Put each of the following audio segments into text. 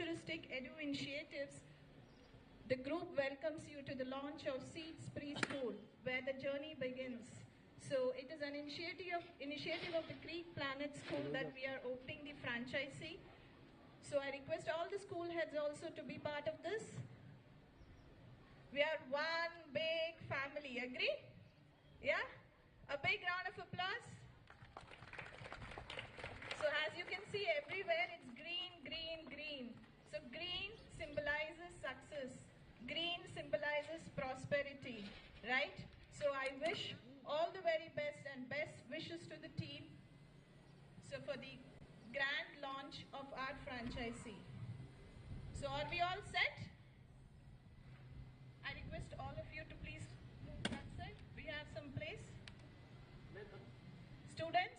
Futuristic Edu Initiatives, the group welcomes you to the launch of Seeds Preschool, where the journey begins. So it is an initiative of the Creek Planet School that we are opening the franchisee. So I request all the school heads also to be part of this. We are one big family, agree? Yeah? A big round of applause. So as you can see everywhere, it's green, green, green. So green symbolizes success. Green symbolizes prosperity, right? So I wish all the very best and best wishes to the team. So for the grand launch of our franchisee. So are we all set? I request all of you to please move that side. We have some place. Students?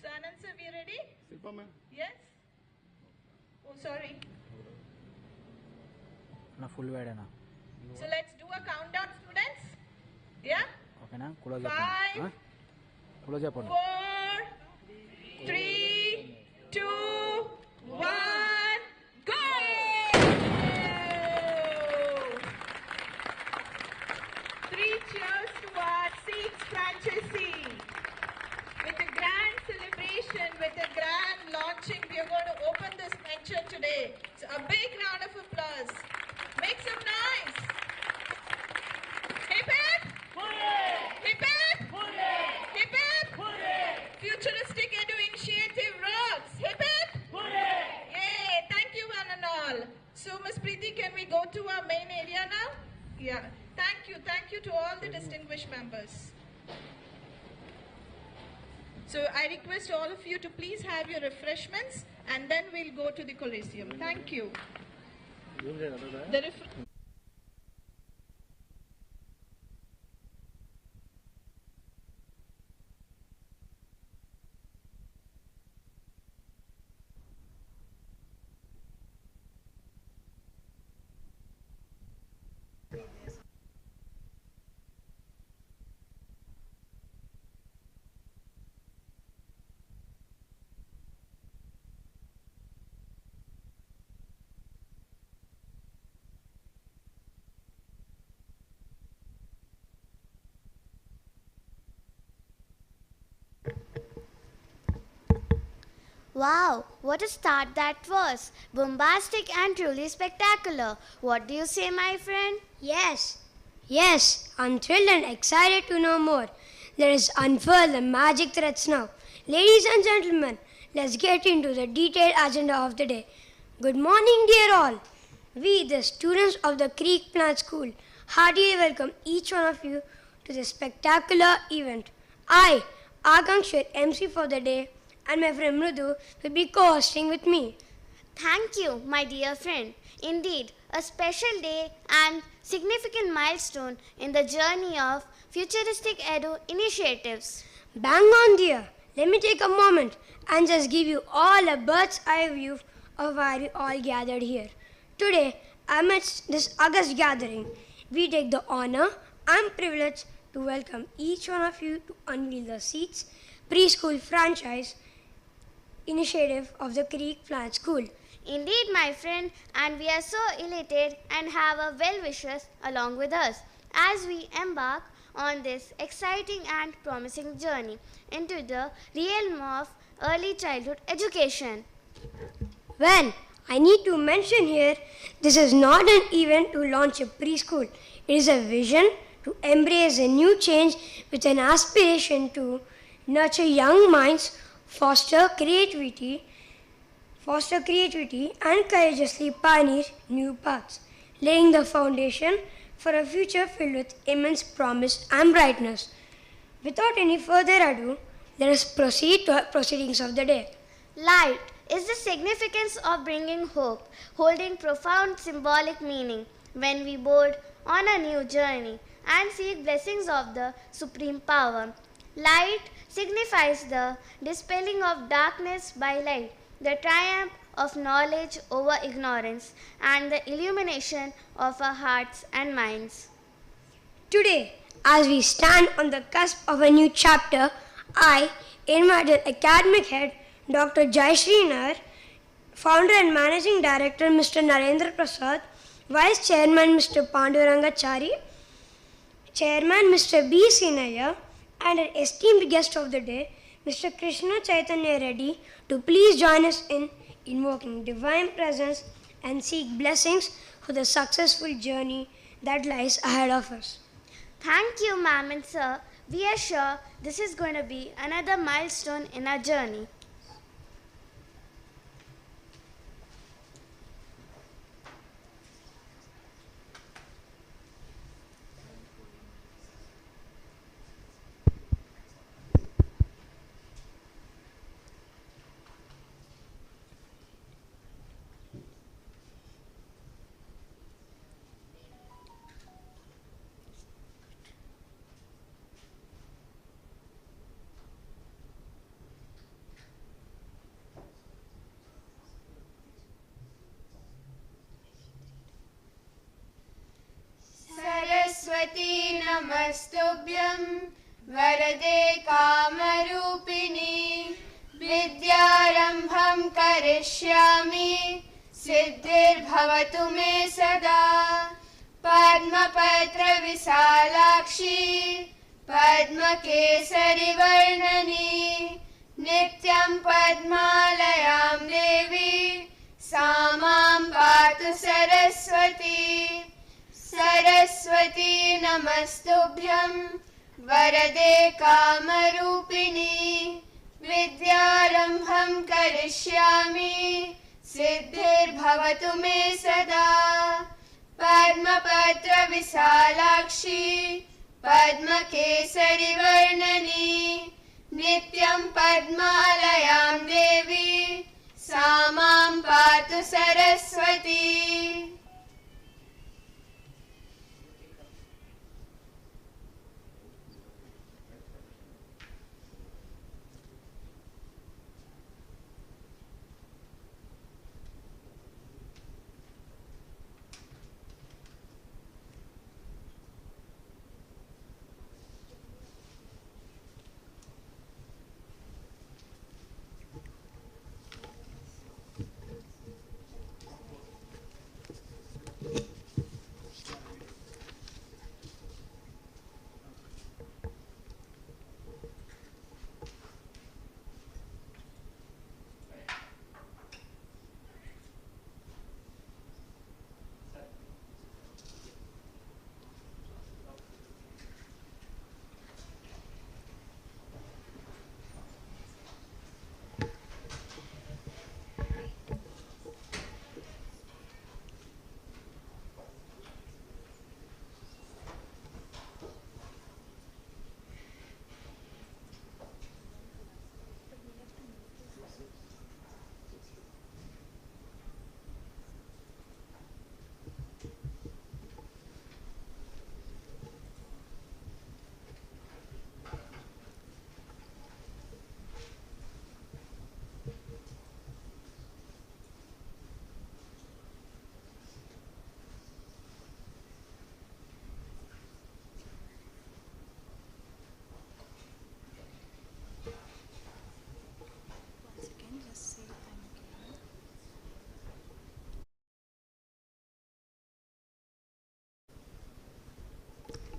So Anand sir, we ready? Silpa ma'am. Yes? Oh, sorry. Na full wide na. So let's do a countdown, students. Yeah? Okay na? Close 5, Close 4, 3, 2, 1, go! Three cheers to our Seeds franchisee. With a grand celebration, with a grand launching, we are going to open this venture today. So a big round of applause. Make some noise. Hip hip. Hooray! Hip hip. Hooray! Hip hip. Hooray! Futuristic Edu Initiative rocks. Hip hip. Hooray! Yay! Thank you one and all. So Ms. Preeti, can we go to our main area now? Yeah. Thank you to all the distinguished members. So I request all of you to please have your refreshments and then we'll go to the Coliseum. Thank you. Wow, what a start that was! Bombastic and truly spectacular. What do you say, my friend? Yes, I'm thrilled and excited to know more. Let us unfurl the magic threads now. Ladies and gentlemen, let's get into the detailed agenda of the day. Good morning, dear all. We, the students of the Creek Plant School, heartily welcome each one of you to this spectacular event. I, Akanksha, MC for the day, and my friend Mrudu will be co-hosting with me. Thank you, my dear friend. Indeed, a special day and significant milestone in the journey of Futuristic Edu Initiatives. Bang on, dear. Let me take a moment and just give you all a bird's eye view of why we all gathered here. Today, amidst this august gathering, we take the honor and privilege to welcome each one of you to unveil the Seeds Preschool franchise initiative of the Creek Plant School. Indeed, my friend, and we are so elated and have our well-wishers along with us as we embark on this exciting and promising journey into the realm of early childhood education. Well, I need to mention here, this is not an event to launch a preschool. It is a vision to embrace a new change with an aspiration to nurture young minds, foster creativity and courageously pioneer new paths, laying the foundation for a future filled with immense promise and brightness. Without any further ado, let us proceed to our proceedings of the day. Light is the significance of bringing hope, holding profound symbolic meaning when we board on a new journey and seek blessings of the supreme power. Light signifies the dispelling of darkness by light, the triumph of knowledge over ignorance, and the illumination of our hearts and minds. Today, As we stand on the cusp of a new chapter, I invited academic head Dr. Jayashree Nair, founder and managing director Mr. Narendra Prasad, vice chairman Mr. Pandurangachari, chairman Mr. B. Sinaya, and an esteemed guest of the day, Mr. Krishna Chaitanya Reddy, to please join us in invoking divine presence and seek blessings for the successful journey that lies ahead of us. Thank you, ma'am and sir. We are sure this is going to be another milestone in our journey. Saraswati नमस्तुभ्यं वरदे कामरूपिणी विद्यारम्भं करिष्यामि सिद्धिर्भवतु मे सदा पद्मपत्रविशालाक्षी पद्मकेसरिवर्णनी नित्यं पद्मालयां देवी सा मां पातु सरस्वती सरस्वती नमस्तुभ्यं वरदे कामरूपिणी विद्यारम्भं करिष्यामि सिद्धिर्भवतु मे सदा पद्मपत्रविशालाक्षी पद्मकेसरिवर्णनी नित्यं पद्मालयां देवी सा मां पातु Saraswati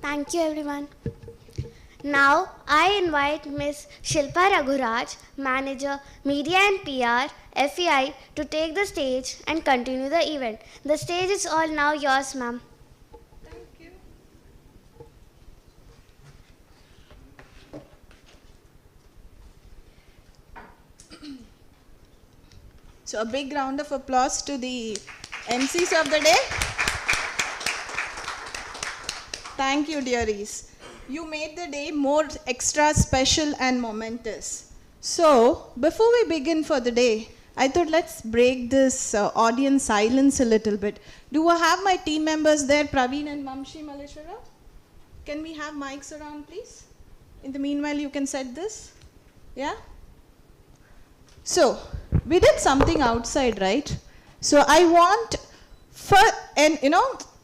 Thank you, everyone. Now, I invite Ms. Shilpa Raghuraj, Manager, Media and PR, FEI, to take the stage and continue the event. The stage is all now yours, ma'am. Thank you. So a big round of applause to the MCs of the day. Thank you, dearies. You made the day more extra special and momentous. So, before we begin for the day, I thought let's break this audience silence a little bit. Do I have my team members there, Praveen and Mamshi Maleshwara? Can we have mics around, please? In the meanwhile, you can set this. Yeah? So, we did something outside, right? So, I want,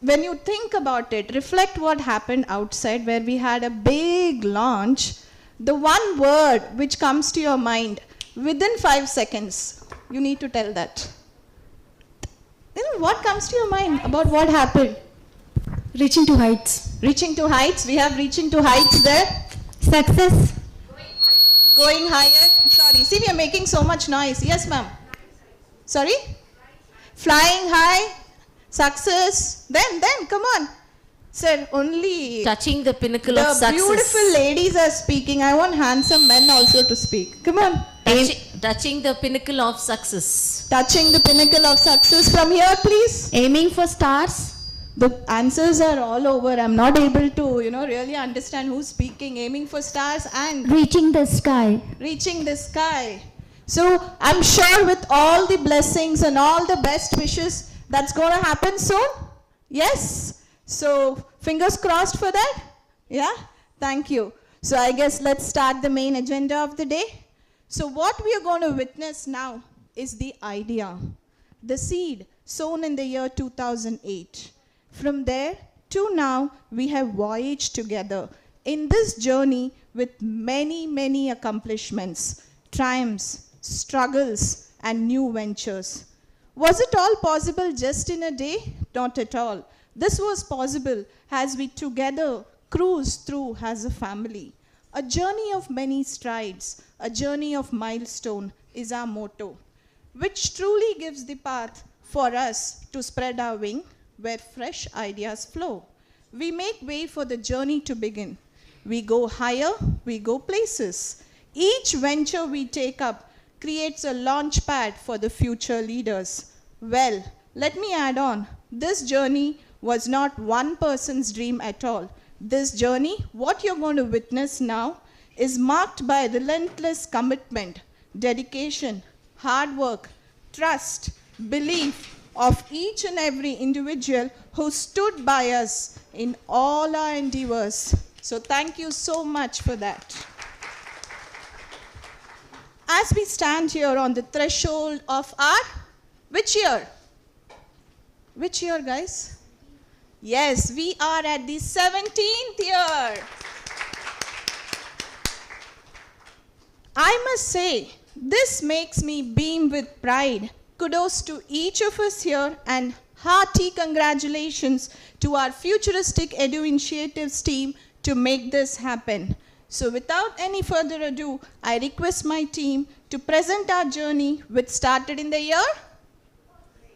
when you think about it, reflect what happened outside where we had a big launch. The one word which comes to your mind within 5 seconds, you need to tell that. You know, what comes to your mind about what happened? Reaching to heights. Reaching to heights. We have reaching to heights there. Success. Going higher. Sorry. See, we are making so much noise. Yes, ma'am. Sorry? Flying high. Success. Then, come on. Sir, only Touching the pinnacle of the success. beautiful ladies are speaking. I want handsome men also to speak. Come on. Touching the pinnacle of success. Touching the pinnacle of success. From here, please. Aiming for stars. The answers are all over. I'm not able to, really understand who's speaking. Aiming for stars and Reaching the sky. reaching the sky. So I'm sure with all the blessings and all the best wishes, that's going to happen soon. Yes. So fingers crossed for that. Yeah. Thank you. So I guess let's start the main agenda of the day. So what we are going to witness now is the idea, the seed sown in the year 2008. From there to now, we have voyaged together in this journey with many, many accomplishments, triumphs, struggles, and new ventures. Was it all possible just in a day? Not at all. This was possible as we together cruise through as a family. A journey of many strides, a journey of milestone is our motto, which truly gives the path for us to spread our wing where fresh ideas flow. We make way for the journey to begin. We go higher, we go places. Each venture we take up creates a launch pad for the future leaders. Well, let me add on, this journey was not one person's dream at all. This journey, what you're going to witness now, is marked by relentless commitment, dedication, hard work, trust, belief of each and every individual who stood by us in all our endeavors. So thank you so much for that. As we stand here on the threshold of our, which year? Which year, guys? Yes, we are at the 17th year. I must say, this makes me beam with pride. Kudos to each of us here and hearty congratulations to our Futuristic Edu Initiatives team to make this happen. So without any further ado, I request my team to present our journey which started in the year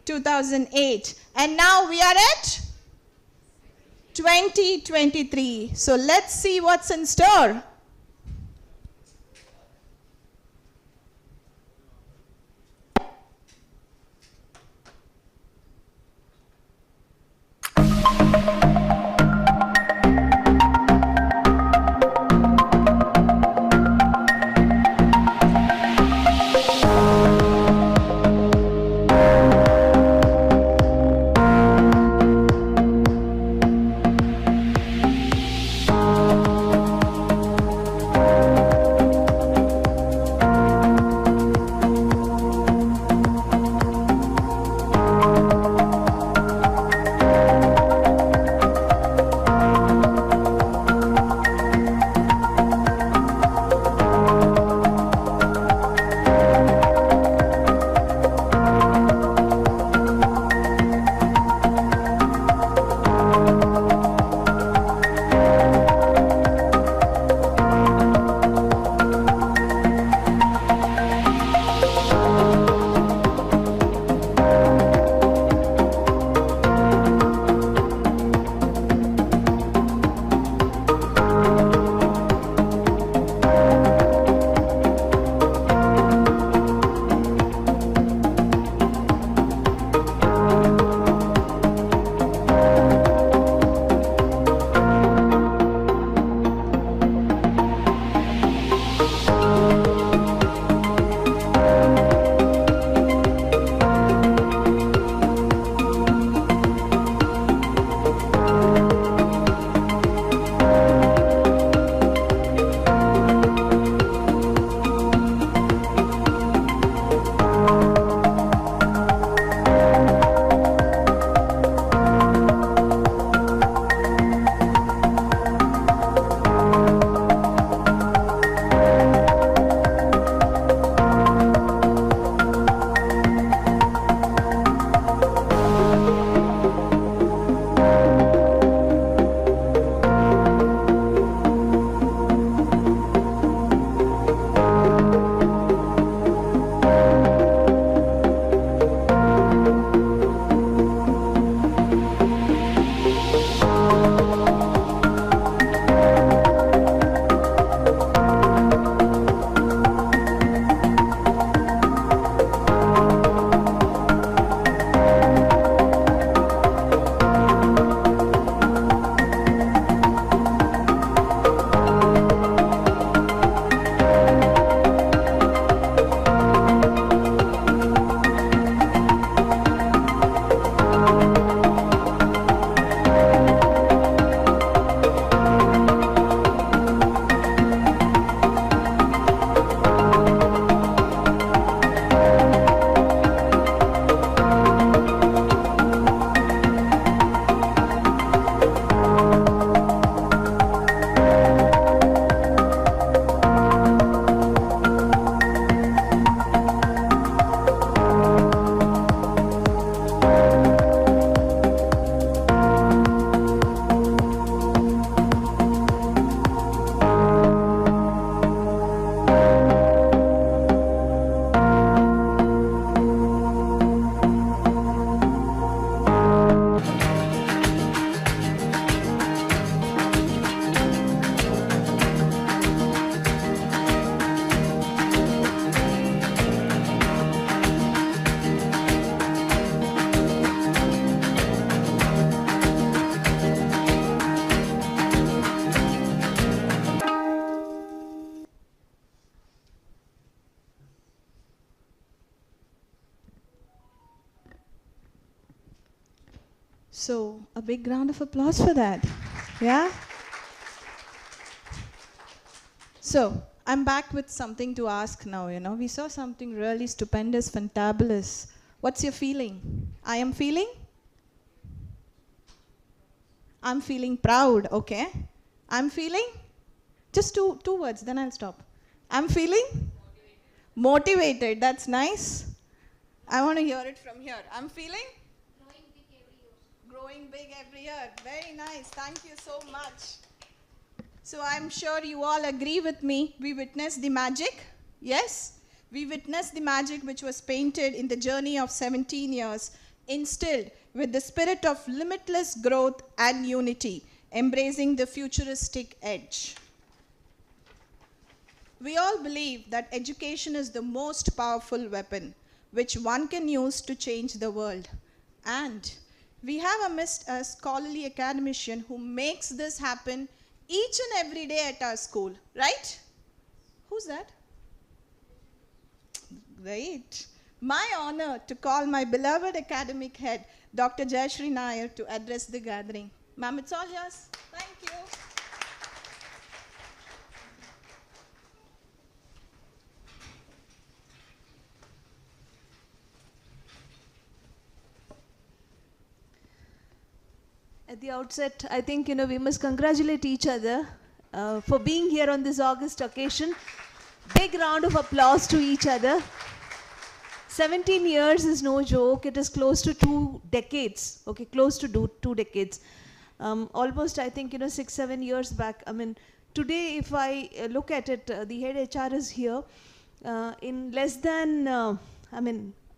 2008. And now we are at 2023. So let's see what's in store. So, a big round of applause for that. Yeah? So, I'm back with something to ask now, you know. We saw something really stupendous, fantabulous. What's your feeling? I am feeling? I'm feeling proud, okay. I'm feeling? Just two words, then I'll stop. I'm feeling? Motivated, that's nice. I want to hear it from here. I'm feeling? Growing big every year. Very nice. Thank you so much. So I'm sure you all agree with me. We witnessed the magic. Yes? We witnessed the magic which was painted in the journey of 17 years, instilled with the spirit of limitless growth and unity, embracing the futuristic edge. We all believe that education is the most powerful weapon which one can use to change the world. And we have amidst a scholarly academician who makes this happen each and every day at our school, right? Who's that? Great. My honor to call my beloved academic head, Dr. Jayashree Nair, to address the gathering. Ma'am, it's all yours. Thank you. At the outset, I think, we must congratulate each other for being here on this August occasion. Big round of applause to each other. 17 years is no joke. It is close to 2 decades. Okay, close to 2 decades. Almost, I think, 6-7 years back. I mean, today, if I look at it, the head HR is here. In less than,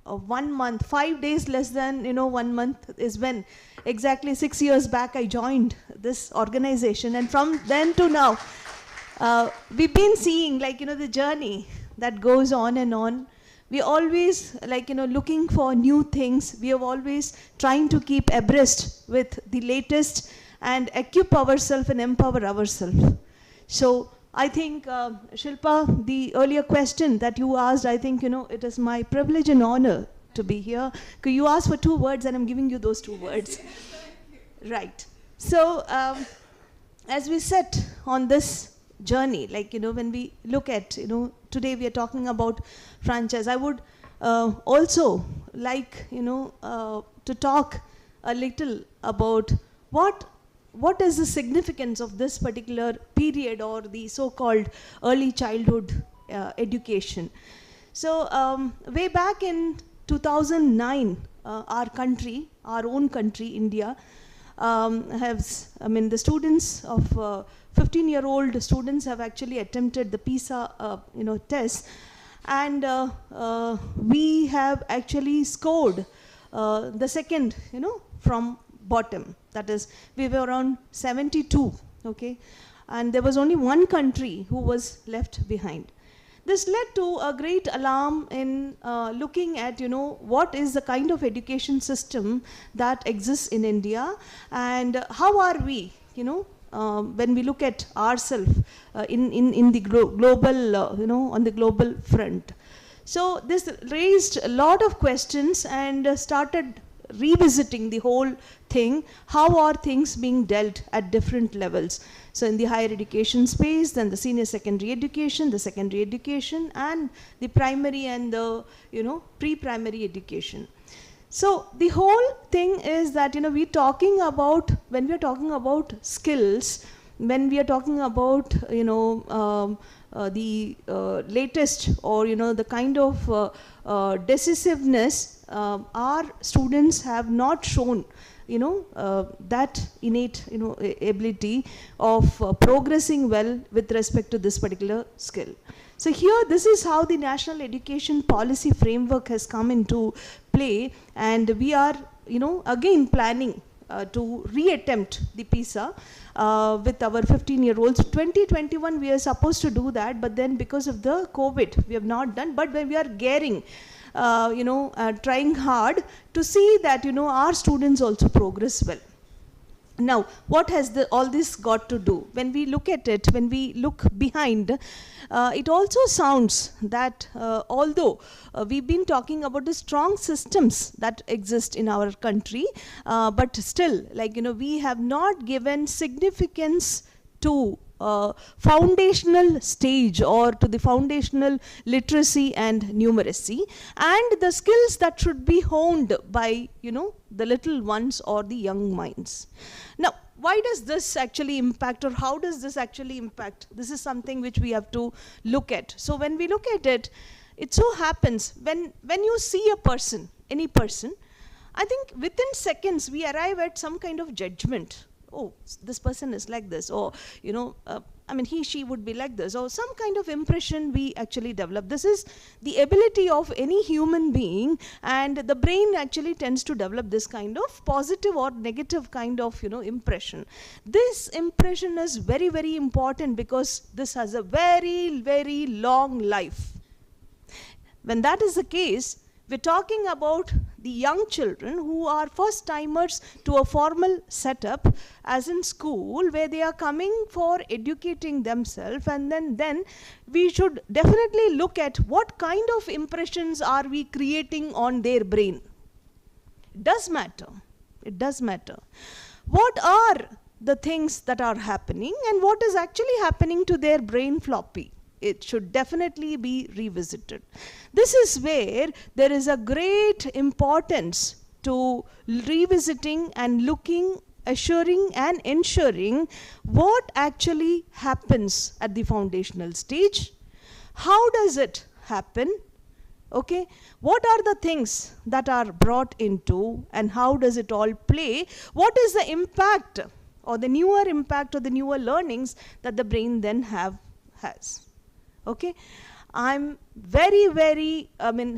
1 month, 5 days less than, 1 month is when exactly 6 years back I joined this organization. And from then to now, we've been seeing the journey that goes on and on. We always looking for new things. We are always trying to keep abreast with the latest and equip ourselves and empower ourselves. So I think, Shilpa, the earlier question that you asked, I think, it is my privilege and honor to be here. Because you asked for 2 words and I'm giving you those 2 words. Right. So, as we set on this journey, when we look at, today we are talking about franchise, I would also like, to talk a little about what is the significance of this particular period or the so-called early childhood education. So way back in 2009, our own country, India, the students of 15-year-old students have actually attempted the PISA, test, and we have actually scored the second, from bottom. That is, we were around 72, okay? And there was only one country who was left behind. This led to a great alarm in looking at, what is the kind of education system that exists in India and how are we, when we look at ourselves in the global, on the global front. So this raised a lot of questions and started revisiting the whole thing. How are things being dealt at different levels? So in the higher education space, then the senior secondary education, the secondary education, and the primary and the, pre-primary education. So the whole thing is that, when we are talking about skills, when we are talking about, the latest or, the kind of decisiveness, our students have not shown, that innate, ability of progressing well with respect to this particular skill. So here, this is how the National Education Policy Framework has come into play, and we are, again planning to reattempt the PISA with our 15-year-olds. 2021, we are supposed to do that, but then because of the COVID, we have not done. But when we are gearing, trying hard to see that, our students also progress well. Now, what has all this got to do? When we look at it, when we look behind, it also sounds that although we've been talking about the strong systems that exist in our country, but still, like, we have not given significance to foundational stage or to the foundational literacy and numeracy and the skills that should be honed by the little ones or the young minds. Now, why does this actually impact, or how does this actually impact? This is something which we have to look at. So when we look at it, it so happens when you see a person, any person, I think within seconds we arrive at some kind of judgment. Oh, this person is like this, or he, she would be like this, or some kind of impression we actually develop. This is the ability of any human being, and the brain actually tends to develop this kind of positive or negative kind of impression. This impression is very, very important because this has a very, very long life. When that is the case, we're talking about the young children who are first timers to a formal setup, as in school, where they are coming for educating themselves, and then we should definitely look at what kind of impressions are we creating on their brain. It does matter. It does matter. What are the things that are happening and what is actually happening to their brain floppy? It should definitely be revisited. This is where there is a great importance to revisiting and looking, assuring and ensuring what actually happens at the foundational stage. How does it happen? Okay, what are the things that are brought into and how does it all play? What is the impact or the newer impact or the newer learnings that the brain then has? Okay, I'm very, very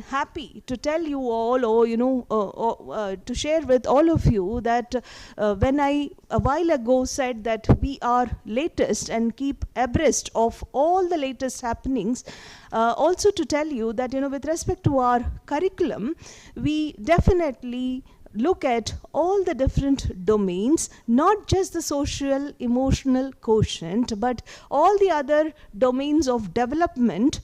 happy to tell you all, or to share with all of you that when I a while ago said that we are latest and keep abreast of all the latest happenings, also to tell you that with respect to our curriculum, we definitely look at all the different domains, not just the social, emotional quotient, but all the other domains of development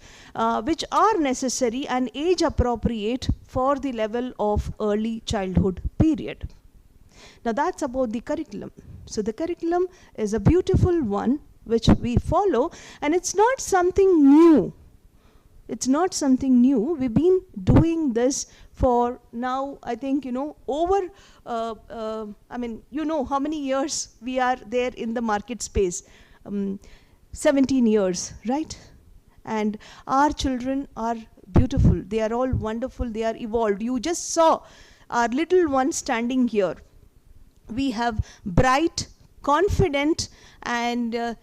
which are necessary and age appropriate for the level of early childhood period. Now that's about the curriculum. So the curriculum is a beautiful one which we follow, and it's not something new. It's not something new. We've been doing this for now, I think, over, how many years we are there in the market space? 17 years, right? And our children are beautiful. They are all wonderful. They are evolved. You just saw our little one standing here. We have bright, confident, and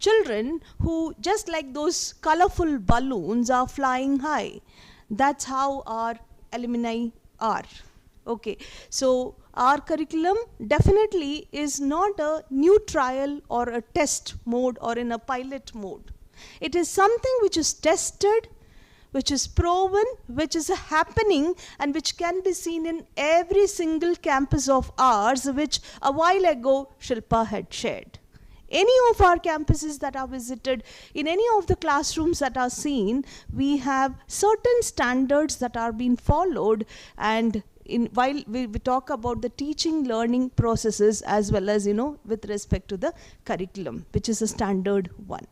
children who, just like those colorful balloons, are flying high. That's how our alumni are. Okay, so our curriculum definitely is not a new trial or a test mode or in a pilot mode. It is something which is tested, which is proven, which is happening, and which can be seen in every single campus of ours, which a while ago Shilpa had shared. Any of our campuses that are visited, in any of the classrooms that are seen, we have certain standards that are being followed, and while we talk about the teaching learning processes as well as with respect to the curriculum, which is a standard one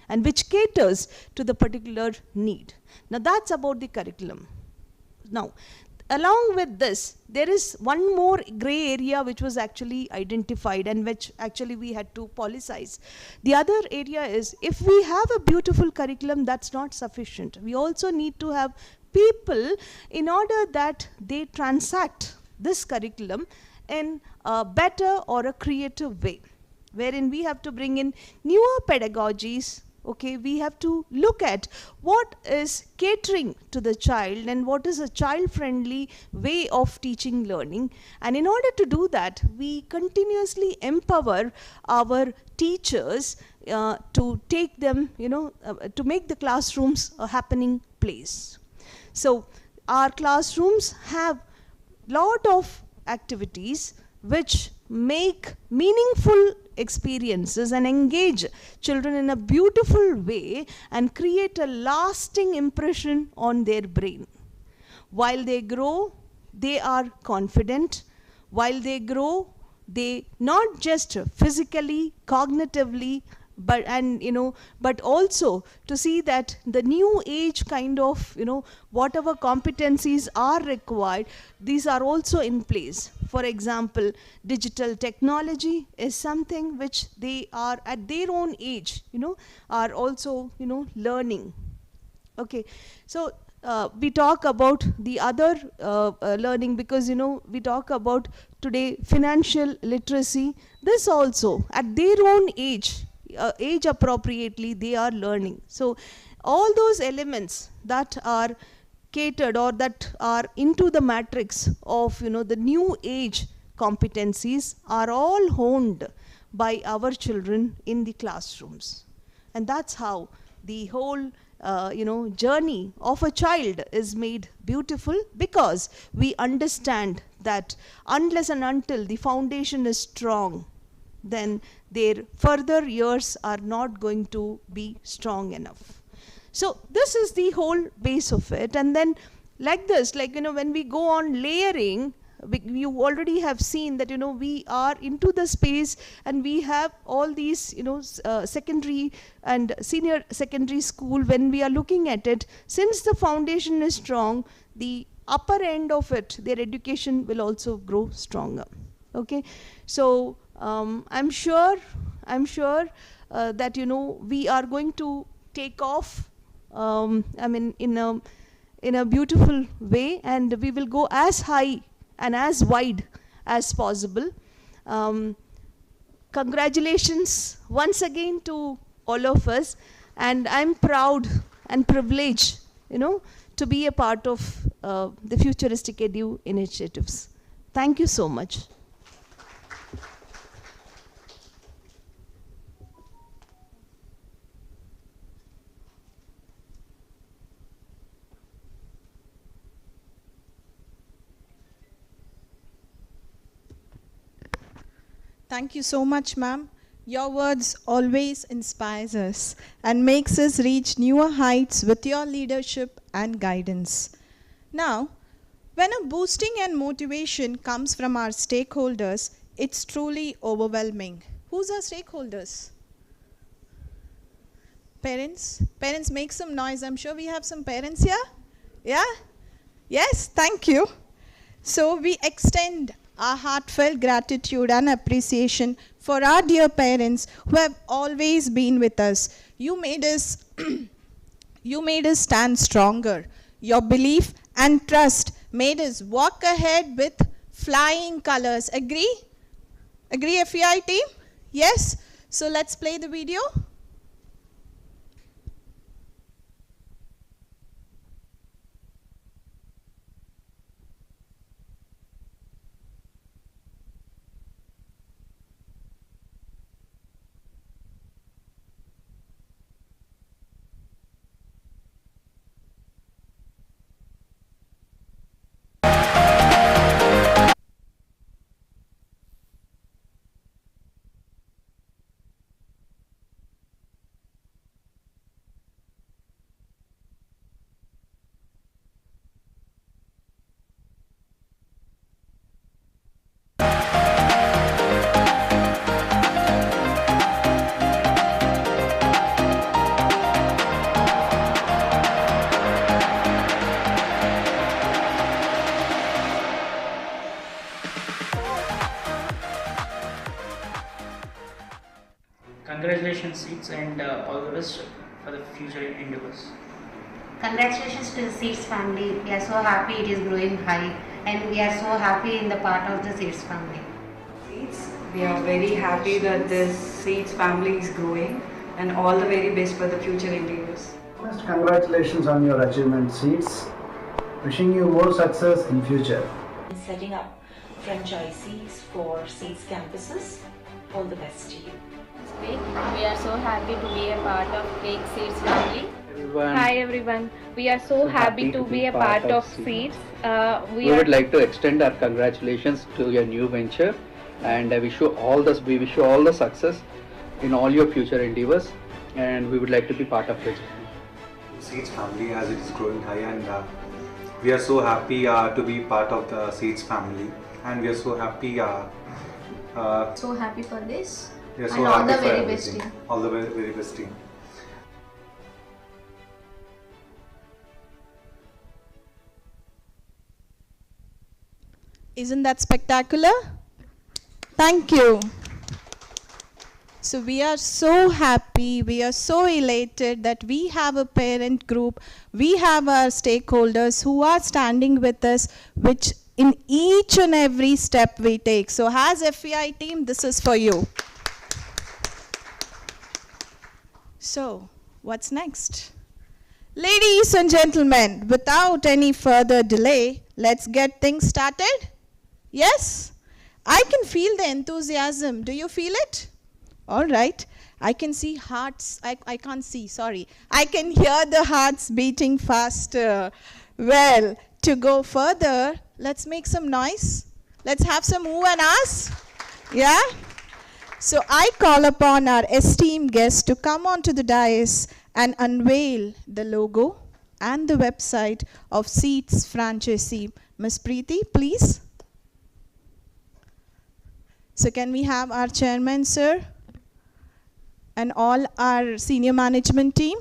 and which caters to the particular need. Now that's about the curriculum. Now, along with this, there is one more gray area which was actually identified and which actually we had to policize. The other area is, if we have a beautiful curriculum, that's not sufficient. We also need to have people in order that they transact this curriculum in a better or a creative way, wherein we have to bring in newer pedagogies. Okay, we have to look at what is catering to the child and what is a child-friendly way of teaching learning. And in order to do that, we continuously empower our teachers to take them, to make the classrooms a happening place. So our classrooms have lot of activities which make meaningful experiences and engage children in a beautiful way and create a lasting impression on their brain. While they grow, they are confident. While they grow, they not just physically, cognitively, but also to see that the new age kind of, whatever competencies are required, these are also in place. For example, digital technology is something which they are at their own age, are also, learning. Okay, so we talk about the other learning because, we talk about today financial literacy. This also, at their own age, age appropriately, they are learning. So all those elements that are catered or that are into the matrix of, the new age competencies are all honed by our children in the classrooms. And that's how the whole journey of a child is made beautiful, because we understand that unless and until the foundation is strong, then their further years are not going to be strong enough. So this is the whole base of it. And then like this, when we go on layering, you already have seen that, we are into the space and we have all these, secondary and senior secondary school. When we are looking at it, since the foundation is strong, the upper end of it, their education will also grow stronger. Okay, so I'm sure that, we are going to take off, in a beautiful way, and we will go as high and as wide as possible. Congratulations once again to all of us, and I'm proud and privileged, to be a part of the Futuristic Edu initiatives. Thank you so much. Thank you so much, ma'am. Your words always inspires us and makes us reach newer heights with your leadership and guidance. Now, when a boosting and motivation comes from our stakeholders, it's truly overwhelming. Who's our stakeholders? Parents? Parents, make some noise. I'm sure we have some parents here. Yeah? Yes, thank you. So we extend our heartfelt gratitude and appreciation for our dear parents who have always been with us. You made us stand stronger. Your belief and trust made us walk ahead with flying colors. Agree? Agree, FEI team? Yes? So let's play the video. Congratulations, Seeds, and all the best for the future endeavors. Congratulations to the Seeds family. We are so happy it is growing high, and we are so happy in the part of the Seeds family. We are very happy that this Seeds family is growing, and all the very best for the future endeavors. First, congratulations on your achievement, Seeds. Wishing you more success in future. Setting up franchisees for Seeds campuses. All the best to you. We are so happy to be a part of Cake Seeds family. Everyone. Hi everyone. We are so happy to be a part of Seeds. We would like to extend our congratulations to your new venture, and we wish you all the success in all your future endeavors, and we would like to be part of it. Seeds family as it is growing high, and we are so happy to be part of the Seeds family, and we are so happy. So happy for this. We are so and all happy the for very everything. best team. All the very, very best team. Isn't that spectacular? Thank you. So we are so happy, we are so elated that we have a parent group, we have our stakeholders who are standing with us, which in each and every step we take. So as FEI team, this is for you. So, what's next? Ladies and gentlemen, without any further delay, let's get things started. Yes? I can feel the enthusiasm. Do you feel it? All right. I can see hearts. I can't see, sorry. I can hear the hearts beating faster. Well, to go further, let's make some noise. Let's have some ooh and ahs. Yeah? So I call upon our esteemed guest to come onto the dais and unveil the logo and the website of Seeds franchisee. Ms. Preeti, please. So can we have our chairman, sir, and all our senior management team?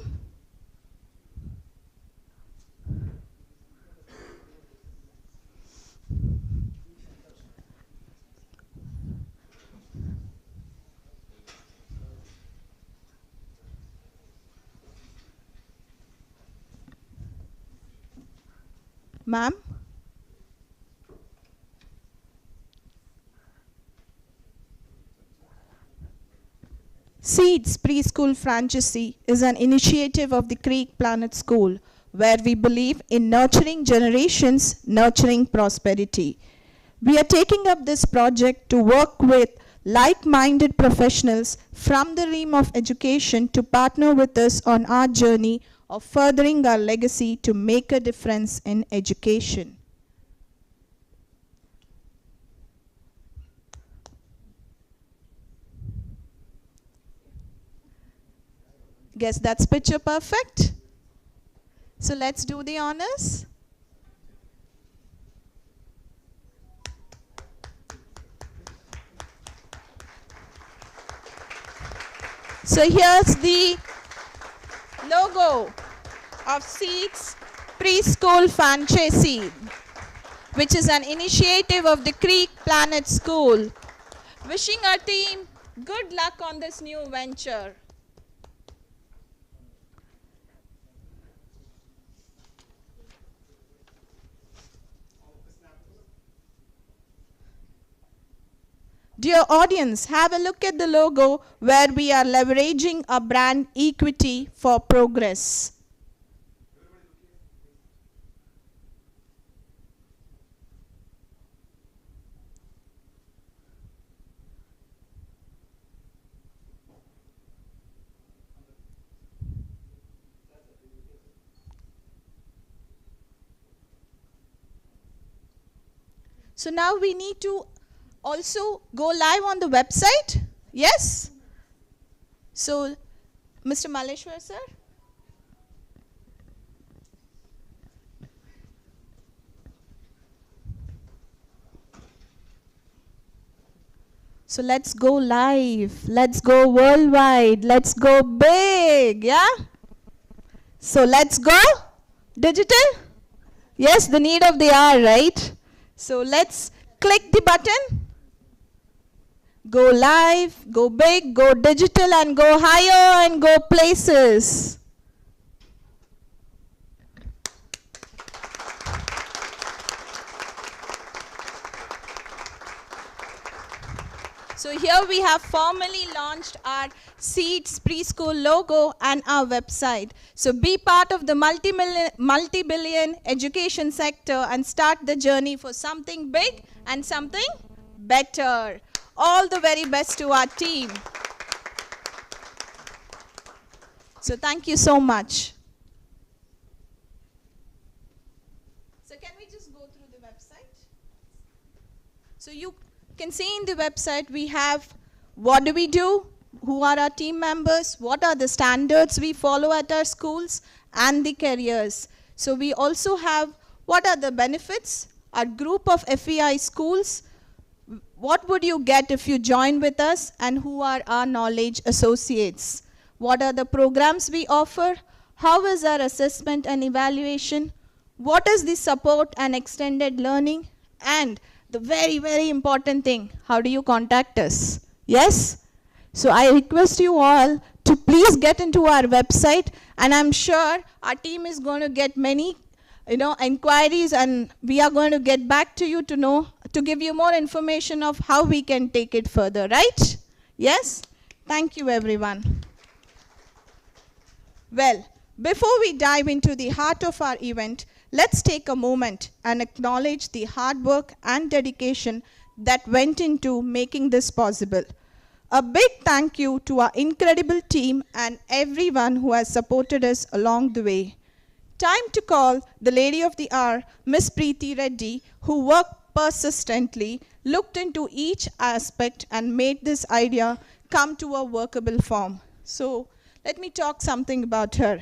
Ma'am? Seeds Preschool Franchisee is an initiative of the Creek Planet School, where we believe in nurturing generations, nurturing prosperity. We are taking up this project to work with like-minded professionals from the realm of education to partner with us on our journey of furthering our legacy to make a difference in education. Guess that's picture perfect. So let's do the honors. So here's the logo of Seeds Preschool Franchisee, which is an initiative of the Creek Planet School. Wishing our team good luck on this new venture. Dear audience, have a look at the logo where we are leveraging our brand equity for progress. So now we need to also go live on the website. Yes? So, Mr. Maleshwar, sir? So let's go live. Let's go worldwide. Let's go big. Yeah? So let's go digital. Yes, the need of the hour, right? So let's click the button. Go live, go big, go digital, and go higher and go places. So here we have formally launched our Seeds Preschool logo and our website. So be part of the multi-billion education sector and start the journey for something big and something better. All the very best to our team. So thank you so much. So can we just go through the website? So You can see in the website we have what do we do, who are our team members, what are the standards we follow at our schools, and the careers. So we also have what are the benefits, our group of FEI schools, what would you get if you join with us, and who are our knowledge associates. What are the programs we offer, how is our assessment and evaluation, what is the support and extended learning, and the very, very important thing, how do you contact us? Yes? So I request you all to please get into our website, and I'm sure our team is going to get many inquiries, and we are going to get back to you to give you more information of how we can take it further, right? Yes? Thank you, everyone. Well, before we dive into the heart of our event, let's take a moment and acknowledge the hard work and dedication that went into making this possible. A big thank you to our incredible team and everyone who has supported us along the way. Time to call the lady of the hour, Miss Preeti Reddy, who worked persistently, looked into each aspect and made this idea come to a workable form. So let me talk something about her.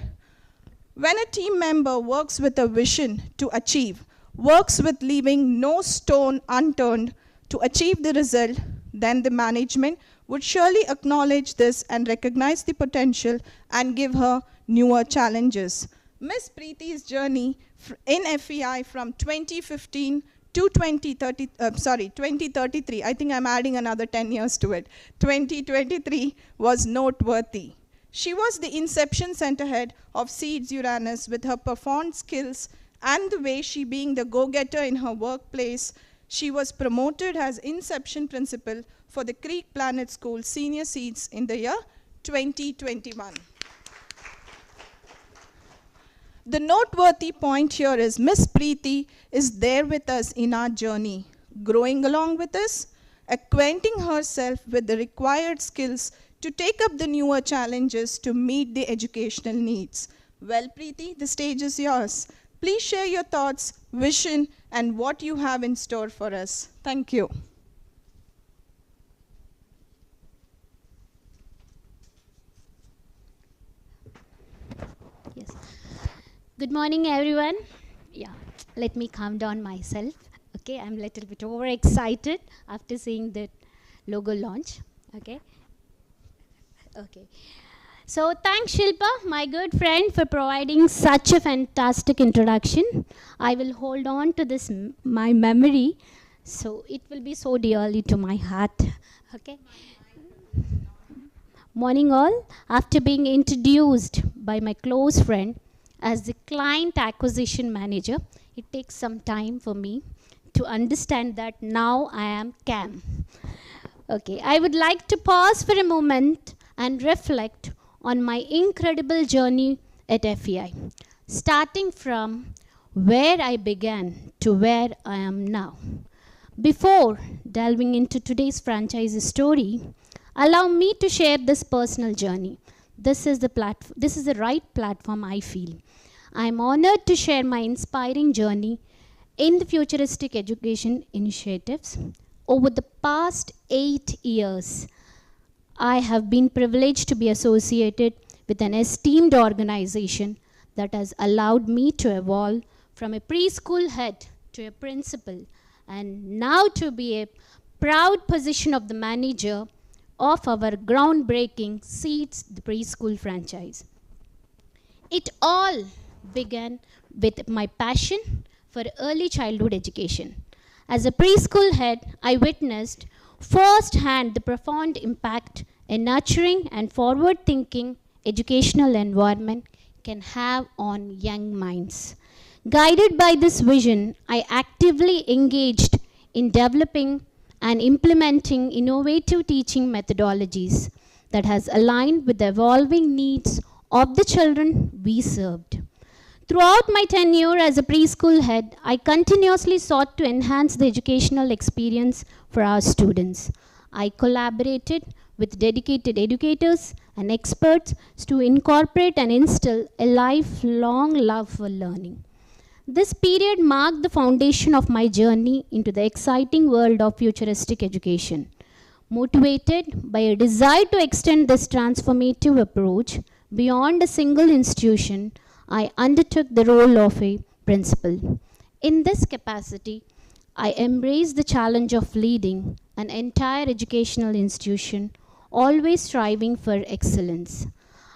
When a team member works with a vision to achieve, works with leaving no stone unturned to achieve the result, then the management would surely acknowledge this and recognize the potential and give her newer challenges. Miss Preeti's journey in FEI from 2015 to 2033, I think I'm adding another 10 years to it, 2023 was noteworthy. She was the inception center head of Seeds Uranus with her profound skills and the way she being the go-getter in her workplace. She was promoted as inception principal for the Creek Planet School Senior Seeds in the year 2021. The noteworthy point here is Miss Preeti is there with us in our journey, growing along with us, acquainting herself with the required skills to take up the newer challenges to meet the educational needs. Well, Preeti, the stage is yours. Please share your thoughts, vision, and what you have in store for us. Thank you. Yes. Good morning, everyone. Yeah, let me calm down myself. Okay, I'm a little bit overexcited after seeing the logo launch. Okay. Okay. So thanks, Shilpa, my good friend, for providing such a fantastic introduction. I will hold on to this, my memory, so it will be so dearly to my heart. Okay. Morning all. After being introduced by my close friend as the client acquisition manager, it takes some time for me to understand that now I am CAM. Okay, I would like to pause for a moment and reflect on my incredible journey at FEI, starting from where I began to where I am now. Before delving into today's franchise story, allow me to share this personal journey. This is the right platform, I feel. I am honored to share my inspiring journey in the futuristic education initiatives. Over the past 8 years, I have been privileged to be associated with an esteemed organization that has allowed me to evolve from a preschool head to a principal, and now to be a proud position of the manager of our groundbreaking Seeds the Preschool franchise. It all began with my passion for early childhood education. As a preschool head, I witnessed firsthand the profound impact a nurturing and forward-thinking educational environment can have on young minds. Guided by this vision, I actively engaged in developing and implementing innovative teaching methodologies that has aligned with the evolving needs of the children we served. Throughout my tenure as a preschool head, I continuously sought to enhance the educational experience for our students. I collaborated with dedicated educators and experts to incorporate and instill a lifelong love for learning. This period marked the foundation of my journey into the exciting world of futuristic education. Motivated by a desire to extend this transformative approach beyond a single institution, I undertook the role of a principal. In this capacity, I embraced the challenge of leading an entire educational institution, always striving for excellence.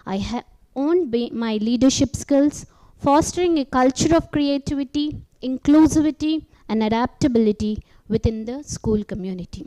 I honed my leadership skills, fostering a culture of creativity, inclusivity, and adaptability within the school community.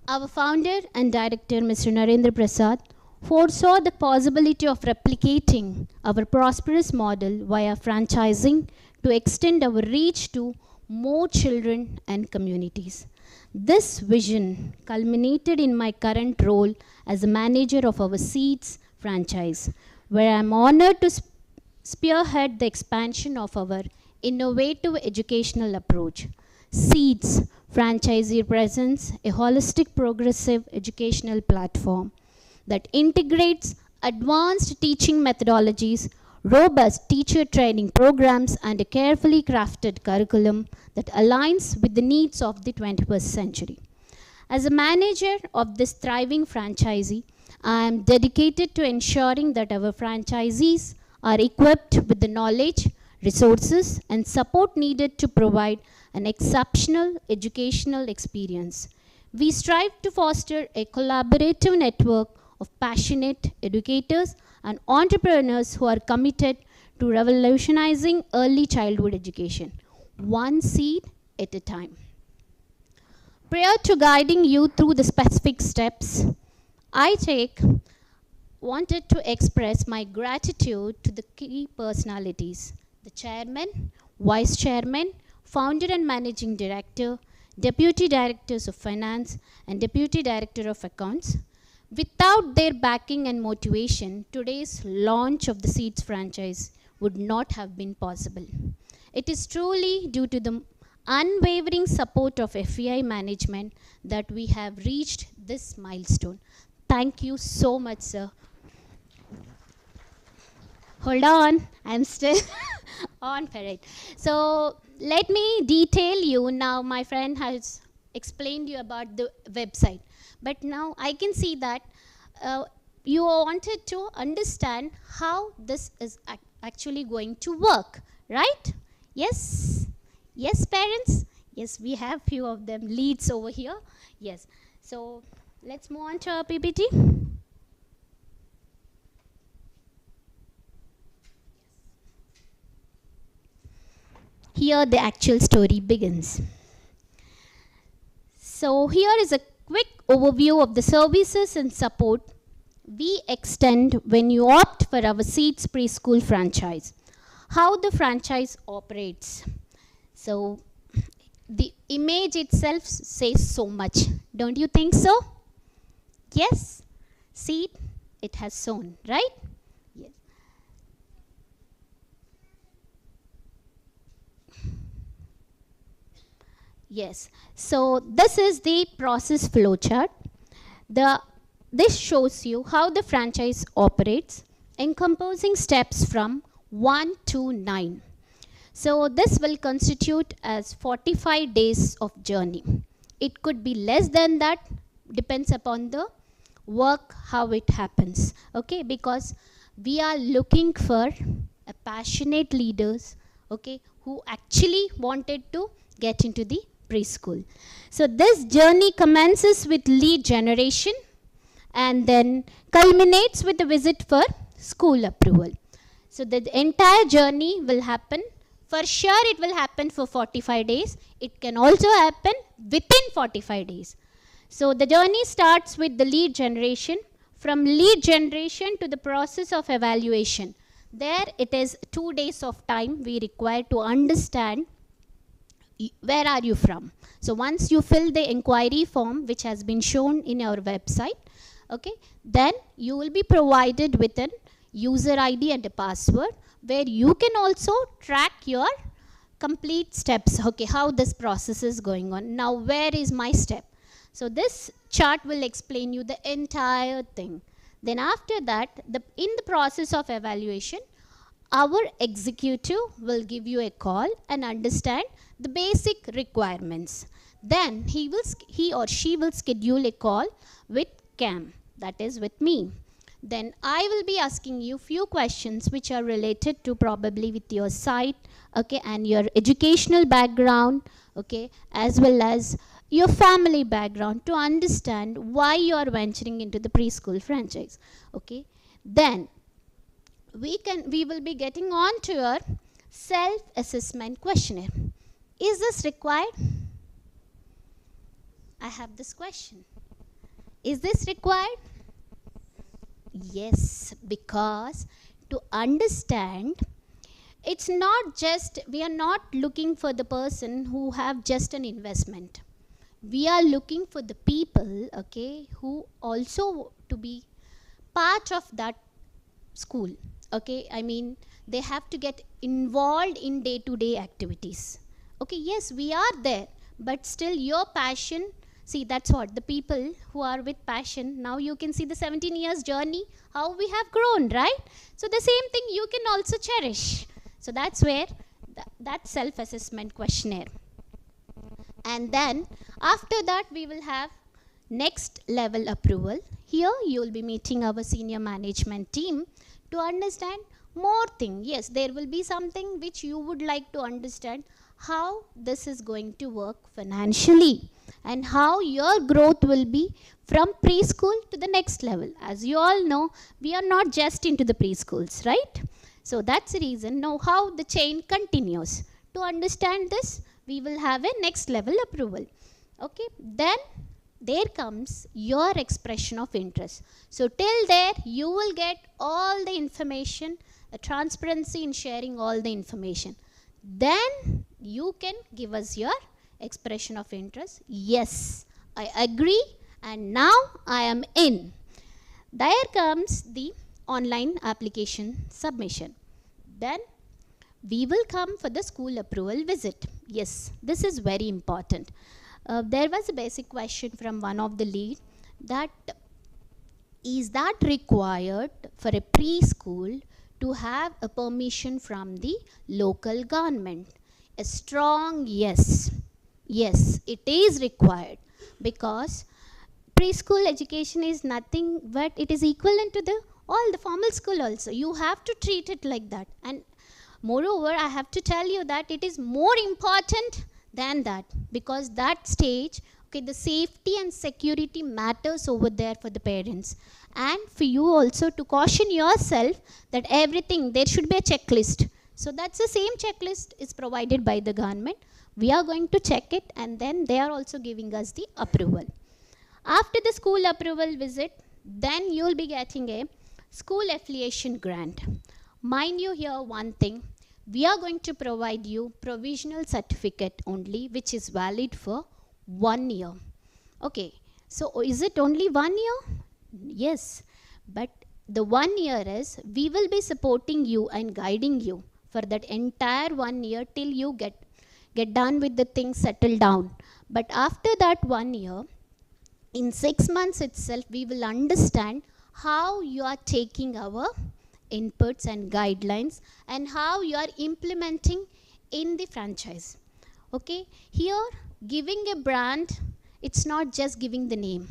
Our founder and director, Mr. Narendra Prasad, foresaw the possibility of replicating our prosperous model via franchising to extend our reach to more children and communities. This vision culminated in my current role as a manager of our Seeds franchise, where I am honored to spearhead the expansion of our innovative educational approach. Seeds franchisee represents a holistic progressive educational platform that integrates advanced teaching methodologies, robust teacher training programs, and a carefully crafted curriculum that aligns with the needs of the 21st century. As a manager of this thriving franchisee, I am dedicated to ensuring that our franchisees are equipped with the knowledge, resources, and support needed to provide an exceptional educational experience. We strive to foster a collaborative network of passionate educators and entrepreneurs who are committed to revolutionizing early childhood education, one seed at a time. Prior to guiding you through the specific steps, I wanted to express my gratitude to the key personalities, the chairman, vice chairman, founder and managing director, deputy directors of finance, and deputy director of accounts. Without their backing and motivation, today's launch of the Seeds franchise would not have been possible. It is truly due to the unwavering support of FEI management that we have reached this milestone. Thank you so much, sir. Hold on, I'm still on parade. So let me detail you now. My friend has explained you about the website, but now I can see that you wanted to understand how this is actually going to work, right? Yes? Yes, parents? Yes, we have few of them leads over here. Yes. So let's move on to our PPT. Here the actual story begins. So here is a quick overview of the services and support we extend when you opt for our Seeds Preschool franchise. How the franchise operates. So the image itself says so much. Don't you think so? Yes? Seed, it has sown, right? Yes. Yes. So this is the process flowchart. This shows you how the franchise operates, encompassing steps from 1 to 9. So this will constitute as 45 days of journey. It could be less than that, depends upon the work, how it happens. Okay, because we are looking for a passionate leaders, okay, who actually wanted to get into the preschool. So this journey commences with lead generation and then culminates with a visit for school approval. So the entire journey will happen. For sure it will happen for 45 days. It can also happen within 45 days. So the journey starts with the lead generation. From lead generation to the process of evaluation. There it is 2 days of time we require to understand where are you from. So once you fill the inquiry form which has been shown in our website, okay, then you will be provided with an user ID and a password where you can also track your complete steps, okay, how this process is going on. Now where is my step? So this chart will explain you the entire thing. Then after that, in the process of evaluation, our executive will give you a call and understand the basic requirements. Then he or she will schedule a call with CAM, that is with me. Then I will be asking you few questions which are related to probably with your site, okay, and your educational background, okay, as well as your family background to understand why you are venturing into the preschool franchise, okay. Then we will be getting on to your self-assessment questionnaire. Is this required? I have this question. Is this required? Yes, because to understand, it's not just, we are not looking for the person who have just an investment. We are looking for the people, okay, who also to be part of that school, okay. I mean, they have to get involved in day-to-day activities. Okay, yes, we are there, but still your passion, see, that's what, the people who are with passion, now you can see the 17 years journey, how we have grown, right? So the same thing you can also cherish. So that's where that self-assessment questionnaire. And then after that we will have next level approval. Here you will be meeting our senior management team to understand more thing. Yes, there will be something which you would like to understand how this is going to work financially and how your growth will be from preschool to the next level. As you all know, we are not just into the preschools, right? So that's the reason. Now how the chain continues. To understand this, we will have a next level approval. Okay, then there comes your expression of interest. So till there, you will get all the information, a transparency in sharing all the information. Then you can give us your expression of interest. Yes, I agree, and now I am in. There comes the online application submission. Then we will come for the school approval visit. Yes, this is very important. There was a basic question from one of the lead that is that required for a preschool to have a permission from the local government? A strong yes. Yes, it is required, because preschool education is nothing but it is equivalent to all the formal school also. You have to treat it like that. And moreover, I have to tell you that it is more important than that, because that stage, okay, the safety and security matters over there for the parents. And for you also to caution yourself that everything, there should be a checklist. So that's the same checklist is provided by the government. We are going to check it, and then they are also giving us the approval. After the school approval visit, then you will be getting a school affiliation grant. Mind you here one thing, we are going to provide you provisional certificate only, which is valid for 1 year. Okay, so is it only 1 year? Yes, but the 1 year is, we will be supporting you and guiding you for that entire 1 year till you get done with the things, settle down. But after that 1 year, in 6 months itself, we will understand how you are taking our inputs and guidelines and how you are implementing in the franchise. Okay, here giving a brand, it's not just giving the name,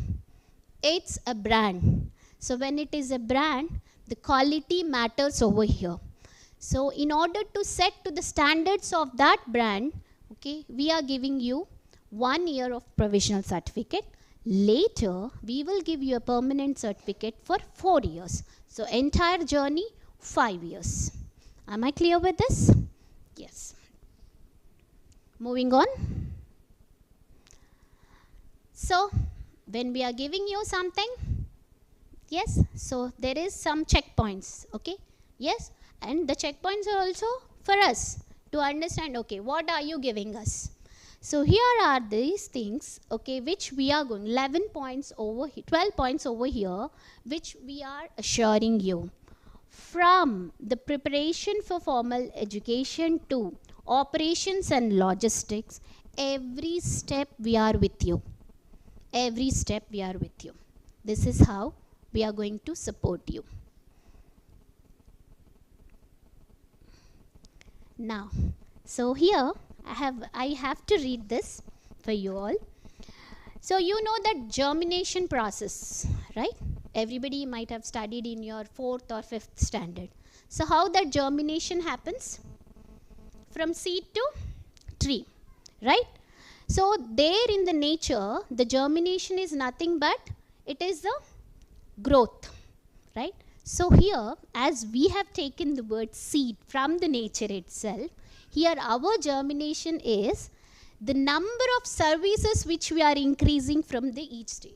it's a brand. So when it is a brand, the quality matters over here. So in order to set to the standards of that brand, okay, we are giving you 1 year of provisional certificate. Later, we will give you a permanent certificate for 4 years. So entire journey, 5 years. Am I clear with this? Yes. Moving on. So when we are giving you something, yes, so there is some checkpoints, okay? Yes, and the checkpoints are also for us to understand, okay, what are you giving us? So here are these things, okay, which we are going, 11 points over here, 12 points over here, which we are assuring you. From the preparation for formal education to operations and logistics, every step we are with you. Every step we are with you. This is how we are going to support you. Now, so here I have to read this for you all. So you know that germination process, right? Everybody might have studied in your 4th or 5th standard. So how that germination happens? From seed to tree, right? So there in the nature, the germination is nothing but it is the growth, right? So here, as we have taken the word seed from the nature itself, here our germination is the number of services which we are increasing from the each stage.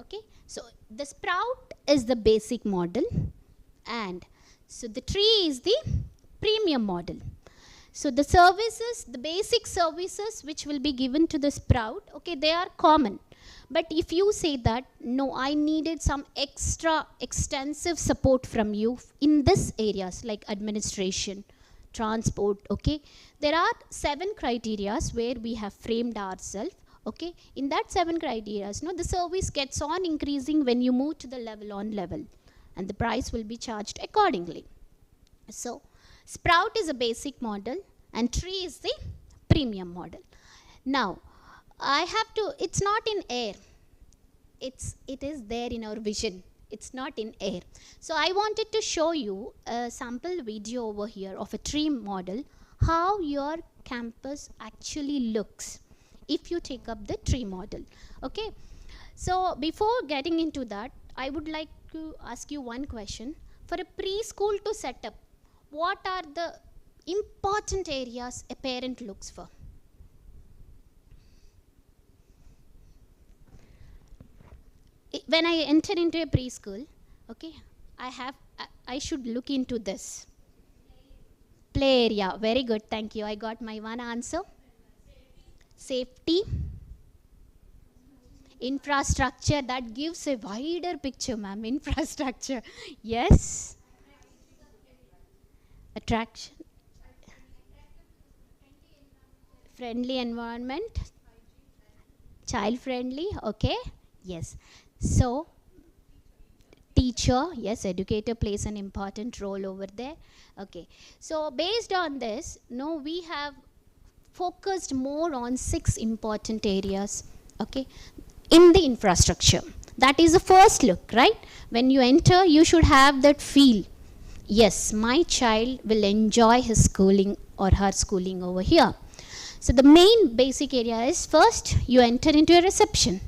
Okay, so the sprout is the basic model, and so the tree is the premium model. So the services, the basic services which will be given to the sprout, okay, they are common. But if you say that, no, I needed some extra extensive support from you in this areas like administration, transport, okay. There are 7 criteria where we have framed ourselves, okay. In that 7 criteria, no, the service gets on increasing when you move to the level on level, and the price will be charged accordingly. So sprout is a basic model and tree is the premium model. Now, I have to, it's not in air. It is there in our vision. It's not in air. So I wanted to show you a sample video over here of a tree model, how your campus actually looks if you take up the tree model. Okay. So before getting into that, I would like to ask you one question. For a preschool to set up, what are the important areas a parent looks for? When I enter into a preschool, okay, I should look into this. Play area, very good, thank you. I got my one answer. Safety. Infrastructure, that gives a wider picture, ma'am. Infrastructure, yes. Attraction. Friendly environment. Child friendly, okay, yes. So, teacher, yes, educator plays an important role over there. Okay, so based on this, no, we have focused more on 6 important areas, okay, in the infrastructure. That is the first look, right? When you enter, you should have that feel. Yes, my child will enjoy his schooling or her schooling over here. So the main basic area is first, you enter into a reception.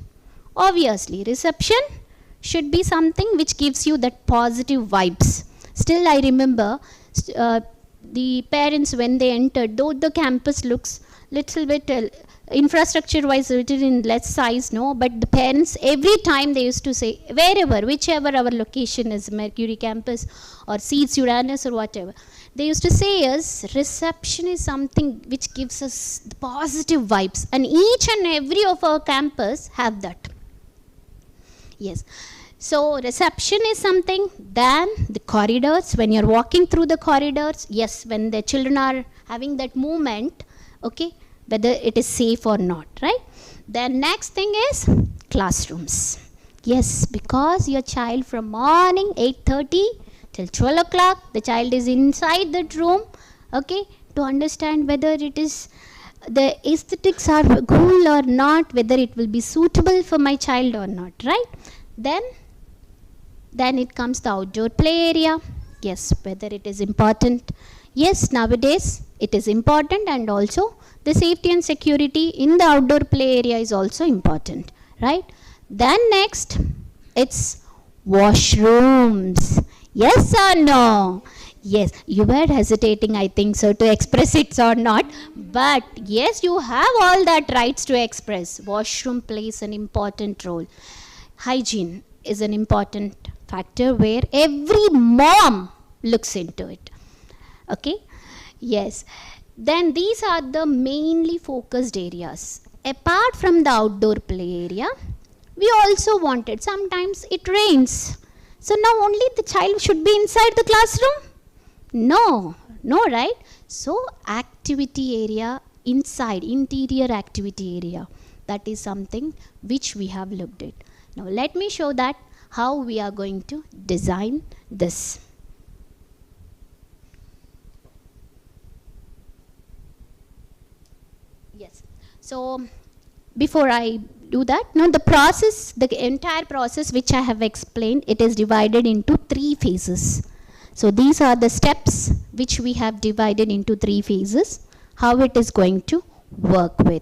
Obviously, reception should be something which gives you that positive vibes. Still, I remember the parents when they entered, though the campus looks little bit infrastructure-wise little in less size, no, but the parents every time they used to say, wherever, whichever our location is, Mercury campus or Seeds Uranus or whatever, they used to say us, reception is something which gives us the positive vibes, and each and every of our campus have that. Yes. So reception is something. Then the corridors, when you're walking through the corridors, yes, when the children are having that movement, okay, whether it is safe or not, right? Then next thing is classrooms. Yes, because your child from morning 8:30 till 12 o'clock, the child is inside that room, okay, to understand whether it is, the aesthetics are cool or not, whether it will be suitable for my child or not, right? Then it comes the outdoor play area. Yes, whether it is important. Yes, nowadays it is important, and also the safety and security in the outdoor play area is also important, right? Then next, it's washrooms. Yes or no? Yes, you were hesitating, I think so, to express it or not. But yes, you have all that rights to express. Washroom plays an important role. Hygiene is an important factor where every mom looks into it. Okay? Yes. Then these are the mainly focused areas. Apart from the outdoor play area, we also wanted, sometimes it rains. So now only the child should be inside the classroom? No, right? So activity area inside, interior activity area, that is something which we have looked at. Now let me show that how we are going to design this. So before I do that, now the process, the entire process which I have explained, it is divided into 3 phases. So these are the steps which we have divided into 3 phases, how it is going to work with.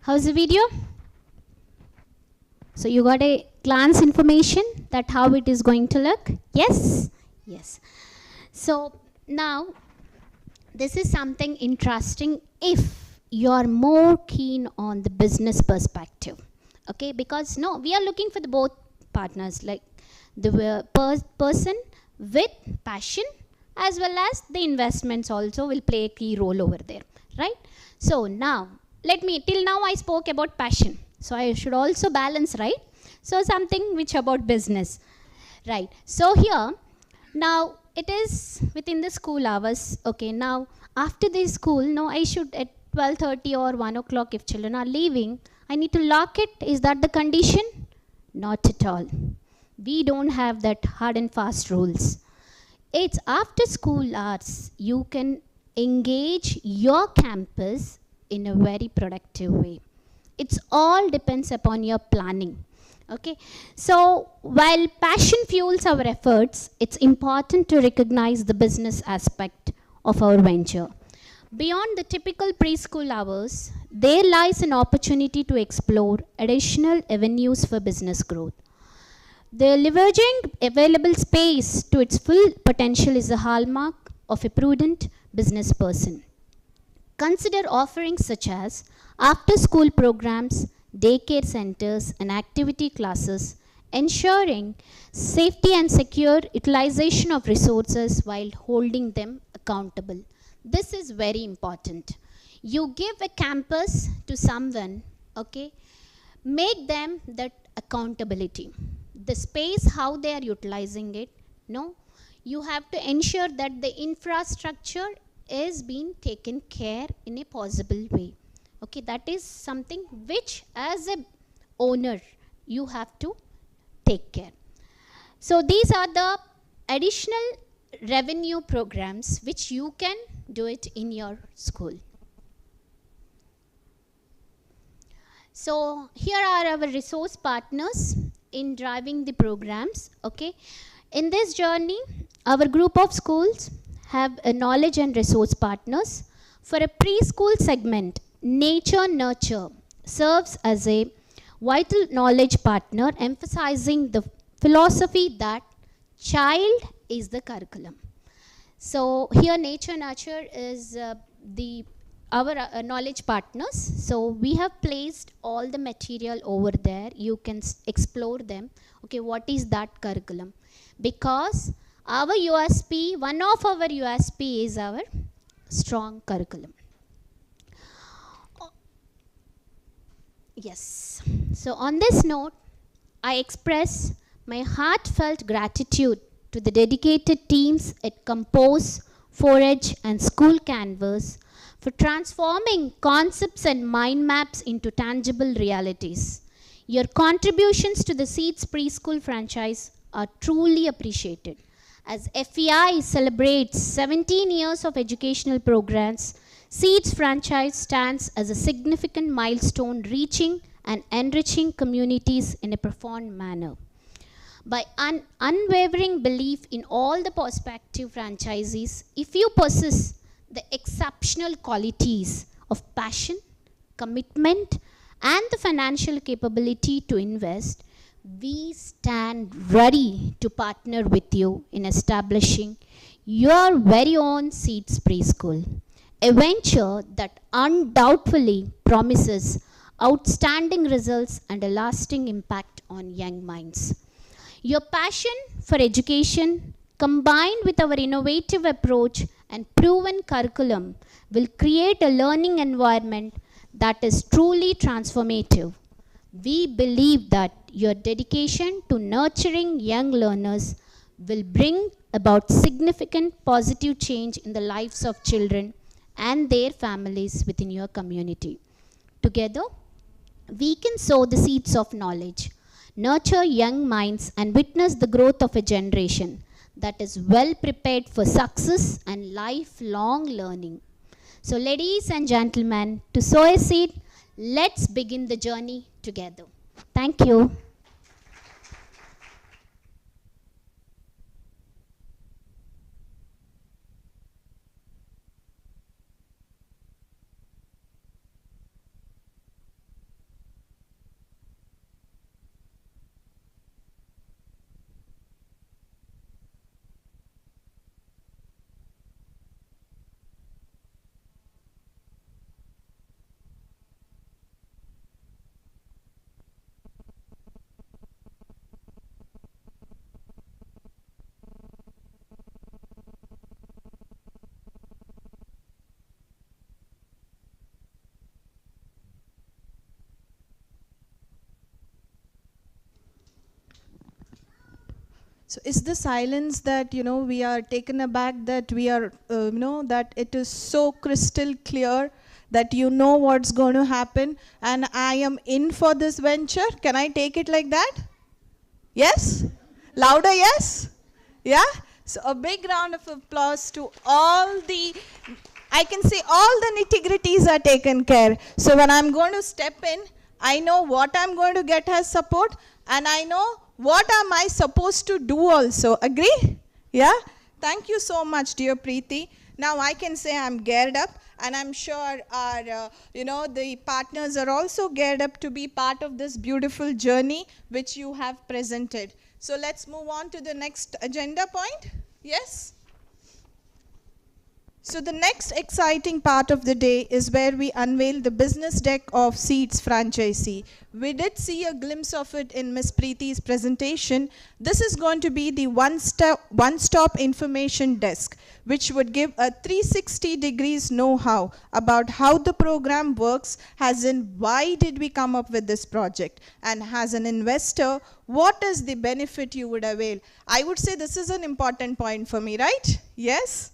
How's the video? So you got a glance information that how it is going to look? Yes? Yes. So now this is something interesting if you are more keen on the business perspective. Okay, because no, we are looking for the both partners, like the person with passion as well as the investments also will play a key role over there, right? So now till now I spoke about passion, so I should also balance, right? So something which about business, right? So here now it is within the school hours. Okay, now after the school, now I should at 12:30 or 1 o'clock, if children are leaving, I need to lock it. Is that the condition? Not at all. We don't have that hard and fast rules. It's after school hours you can engage your campus in a very productive way. It's all depends upon your planning. Okay, so while passion fuels our efforts, it's important to recognize the business aspect of our venture. Beyond the typical preschool hours, there lies an opportunity to explore additional avenues for business growth. The leveraging available space to its full potential is a hallmark of a prudent business person. Consider offerings such as after-school programs, daycare centers, and activity classes, ensuring safety and secure utilization of resources while holding them accountable. This is very important. You give a campus to someone, okay, make them that accountability. The space, how they are utilizing it, no, you have to ensure that the infrastructure is being taken care in a possible way. Okay, that is something which as a owner you have to take care. So these are the additional revenue programs which you can do it in your school. So here are our resource partners in driving the programs. Okay, in this journey our group of schools have a knowledge and resource partners For a preschool segment, Nature Nurture serves as a vital knowledge partner, emphasizing the philosophy that child is the curriculum. So here Nature Nurture is our knowledge partners. So we have placed all the material over there. You can explore them. Okay, what is that curriculum? Because our USP, one of our USP is our strong curriculum. Yes. So on this note, I express my heartfelt gratitude to the dedicated teams at Compose, Forage and School Canvas for transforming concepts and mind maps into tangible realities. Your contributions to the Seeds Preschool franchise are truly appreciated. As FEI celebrates 17 years of educational programs, Seeds franchise stands as a significant milestone, reaching and enriching communities in a profound manner. By unwavering belief in all the prospective franchisees, if you possess the exceptional qualities of passion, commitment, and the financial capability to invest, we stand ready to partner with you in establishing your very own Seeds Preschool, a venture that undoubtedly promises outstanding results and a lasting impact on young minds. Your passion for education, combined with our innovative approach and proven curriculum, will create a learning environment that is truly transformative. We believe that your dedication to nurturing young learners will bring about significant positive change in the lives of children and their families within your community. Together, we can sow the seeds of knowledge, nurture young minds, and witness the growth of a generation that is well prepared for success and lifelong learning. So, ladies and gentlemen, to sow a seed, let's begin the journey together. Thank you. So is the silence that, we are taken aback, that we are, that it is so crystal clear that you know what's going to happen and I am in for this venture? Can I take it like that? Yes? Louder, yes? Yeah? So a big round of applause to all the, I can say all the nitty-gritties are taken care. So when I'm going to step in, I know what I'm going to get as support, and I know what am I supposed to do also. Agree? Yeah? Thank you so much, dear Preeti. Now I can say I'm geared up, and I'm sure our, the partners are also geared up to be part of this beautiful journey which you have presented. So let's move on to the next agenda point. Yes? So the next exciting part of the day is where we unveil the business deck of Seeds franchisee. We did see a glimpse of it in Ms. Preeti's presentation. This is going to be the one-stop information desk, which would give a 360 degrees know-how about how the program works, as in why did we come up with this project, and as an investor, what is the benefit you would avail. I would say this is an important point for me, right? Yes?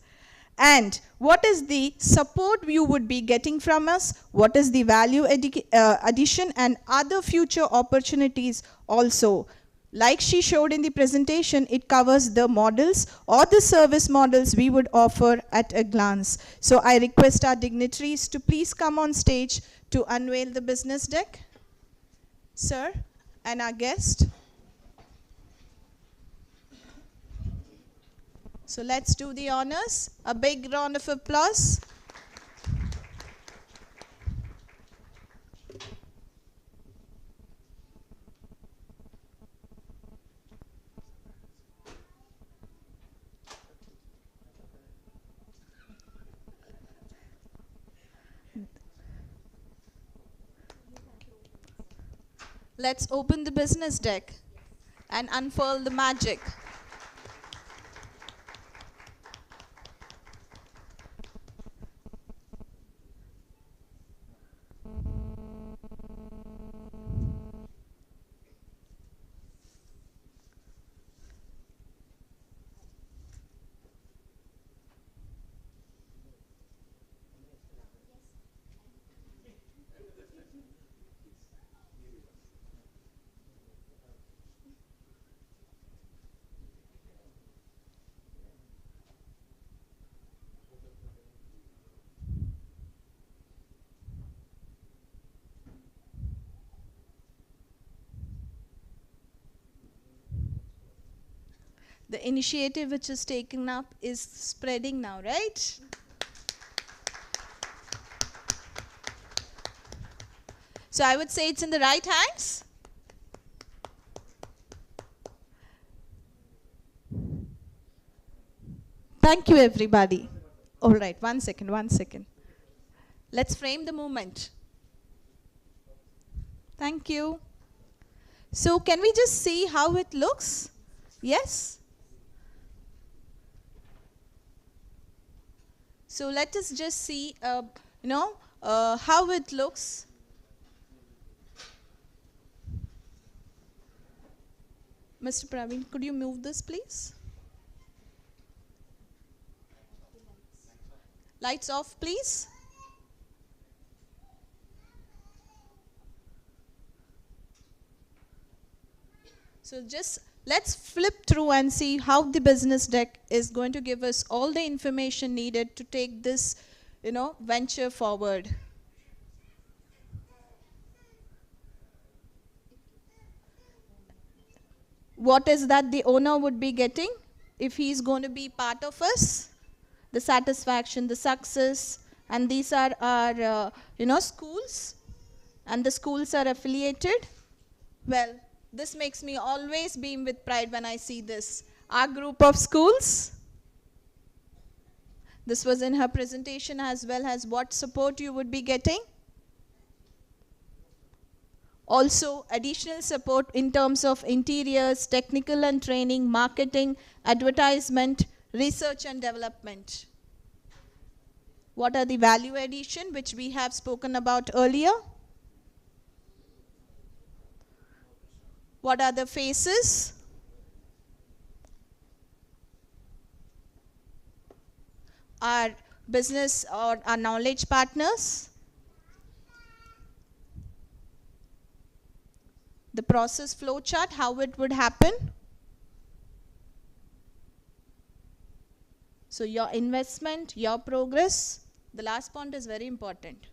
And what is the support you would be getting from us? What is the value addition and other future opportunities also? Like she showed in the presentation, it covers the models or the service models we would offer at a glance. So I request our dignitaries to please come on stage to unveil the business deck. Sir, and our guest. So let's do the honors. A big round of applause. let's open the business deck and unfurl the magic. The initiative which is taken up is spreading now, right? So I would say it's in the right hands. Thank you, everybody. All right, one second. Let's frame the moment. Thank you. So can we just see how it looks? Yes? So let us just see, how it looks. Mr. Praveen, could you move this, please? Lights off, please. So just let's flip through and see how the business deck is going to give us all the information needed to take this, venture forward. What is that the owner would be getting if he's going to be part of us? The satisfaction, the success, and these are our, schools, and the schools are affiliated. Well, this makes me always beam with pride when I see this. Our group of schools. This was in her presentation as well as what support you would be getting. Also, additional support in terms of interiors, technical and training, marketing, advertisement, research and development. What are the value addition which we have spoken about earlier? What are the phases? Our business or our knowledge partners. The process flow chart, how it would happen. So your investment, your progress. The last point is very important.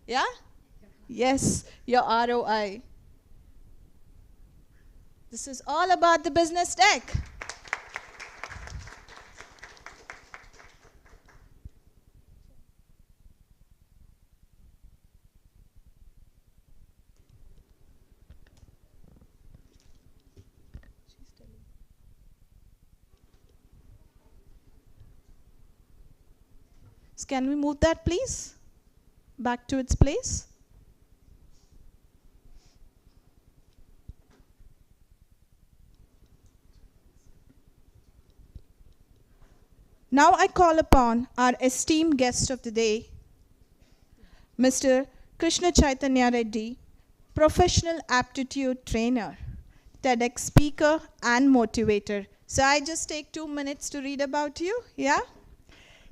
Yeah? Yes, your ROI. This is all about the business deck. So can we move that, please? Back to its place. Now I call upon our esteemed guest of the day, Mr. Krishna Chaitanya Reddy, professional aptitude trainer, TEDx speaker and motivator. So I just take 2 minutes to read about you, yeah?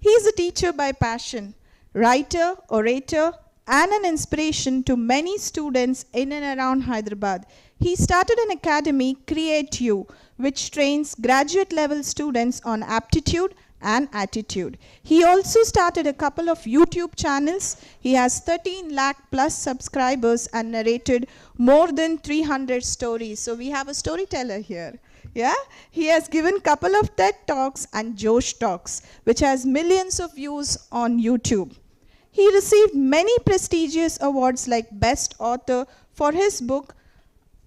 He is a teacher by passion, writer, orator, and an inspiration to many students in and around Hyderabad. He started an academy, Create You, which trains graduate level students on aptitude and attitude. He also started a couple of YouTube channels. He has 13 lakh plus subscribers and narrated more than 300 stories. So we have a storyteller here. Yeah, he has given couple of TED Talks and Josh Talks, which has millions of views on YouTube. He received many prestigious awards like Best Author for his book,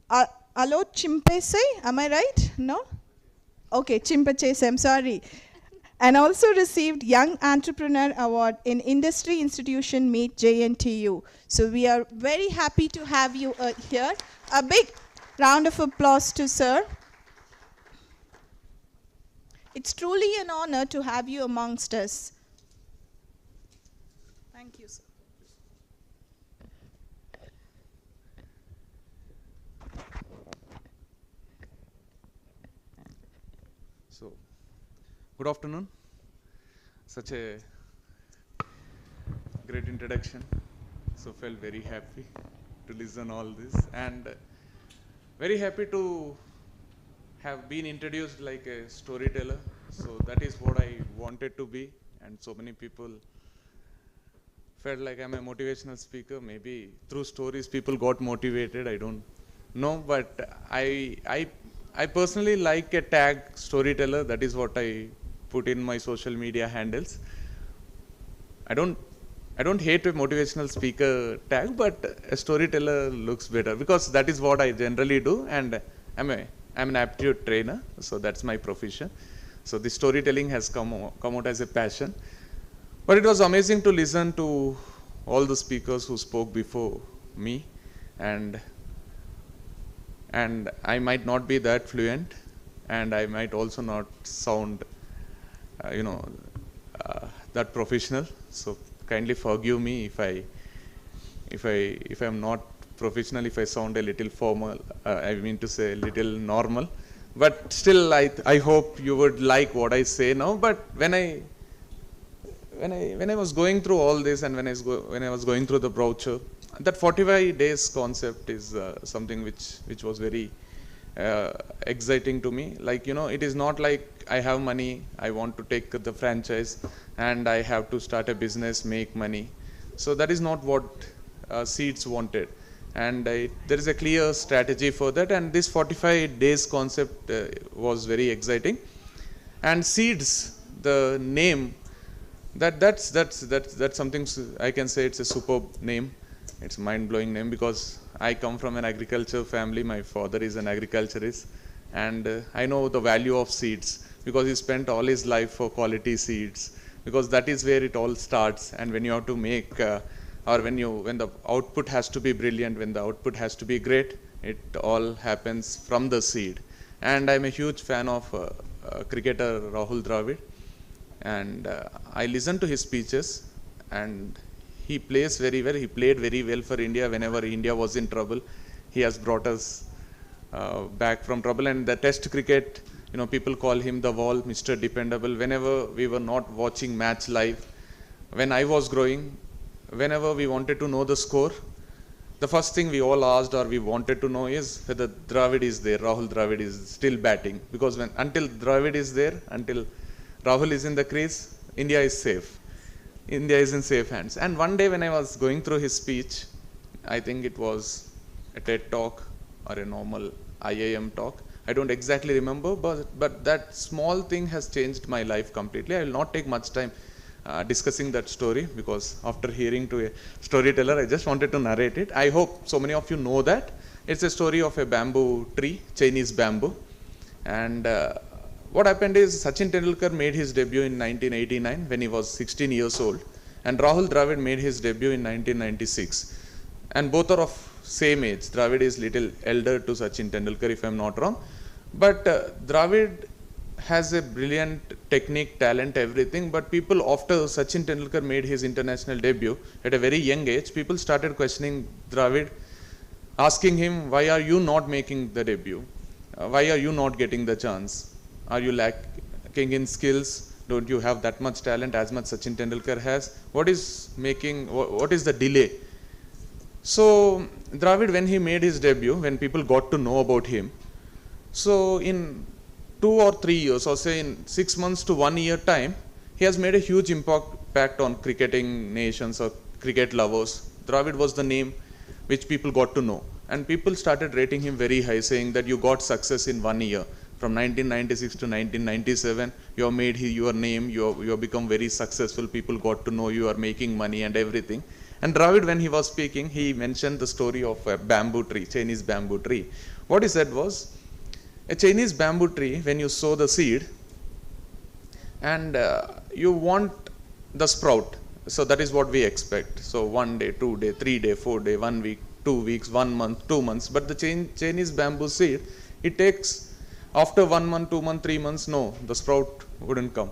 Alo Chimpese, am I right? No? Okay, Chimpachese, I'm sorry. and also received Young Entrepreneur Award in Industry Institution Meet JNTU. So we are very happy to have you here. A big round of applause to sir. It's truly an honor to have you amongst us. Thank you, sir. So, good afternoon. Such a great introduction. So, felt very happy to listen all this, and very happy to have been introduced like a storyteller. So that is what I wanted to be, and so many people felt like I'm a motivational speaker. Maybe through stories people got motivated, I don't know, but I personally like a tag storyteller. That is what I put in my social media handles. I don't hate a motivational speaker tag, but a storyteller looks better because that is what I generally do, and I'm an aptitude trainer, so that's my profession. So the storytelling has come out as a passion. But it was amazing to listen to all the speakers who spoke before me, and I might not be that fluent, and I might also not sound, that professional. So kindly forgive me if I'm not professional, if I sound a little formal, I mean to say a little normal, but still I hope you would like what I say now. But when I was going through all this, and when I was going through the brochure, that 45 days concept is something which was very exciting to me. Like, it is not like I have money, I want to take the franchise and I have to start a business, make money. So that is not what Seeds wanted. And there is a clear strategy for that, and this 45 days concept was very exciting. And Seeds, the name, that's something I can say it's a superb name. It's a mind-blowing name because I come from an agriculture family. My father is an agriculturist, and I know the value of seeds because he spent all his life for quality seeds, because that is where it all starts. And when you have to make when the output has to be brilliant, when the output has to be great, it all happens from the seed. And I'm a huge fan of cricketer Rahul Dravid, and I listen to his speeches, and he plays very well. He played very well for India whenever India was in trouble. He has brought us back from trouble. And the test cricket, people call him the Wall, Mr. Dependable. Whenever we were not watching match live, when I was growing, whenever we wanted to know the score, the first thing we all asked or we wanted to know is whether Dravid is there, Rahul Dravid is still batting. Because until Dravid is there, until Rahul is in the crease, India is safe. India is in safe hands. And one day when I was going through his speech, I think it was a TED talk or a normal IIM talk, I don't exactly remember, but that small thing has changed my life completely. I will not take much time discussing that story, because after hearing to a storyteller, I just wanted to narrate it. I hope so many of you know that. It's a story of a bamboo tree, Chinese bamboo. And what happened is Sachin Tendulkar made his debut in 1989 when he was 16 years old. And Rahul Dravid made his debut in 1996. And both are of same age. Dravid is little elder to Sachin Tendulkar, if I'm not wrong. But Dravid has a brilliant technique, talent, everything, but people, after Sachin Tendulkar made his international debut at a very young age, people started questioning Dravid, asking him, why are you not making the debut? Why are you not getting the chance? Are you lacking in skills? Don't you have that much talent as much Sachin Tendulkar has? What is the delay? So Dravid, when he made his debut, when people got to know about him, so in 2 or 3 years, or say in 6 months to 1 year time, he has made a huge impact on cricketing nations or cricket lovers. Dravid was the name which people got to know, and people started rating him very high, saying that you got success in 1 year. From 1996 to 1997, you have made your name, you have become very successful, people got to know you are making money and everything. And Dravid, when he was speaking, he mentioned the story of a bamboo tree, Chinese bamboo tree. What he said was, a Chinese bamboo tree, when you sow the seed, and you want the sprout. So that is what we expect. So 1 day, 2 day, 3 day, 4 day, 1 week, 2 weeks, 1 month, 2 months. But the Chinese bamboo seed, it takes after 1 month, 2 months, 3 months, no, the sprout wouldn't come.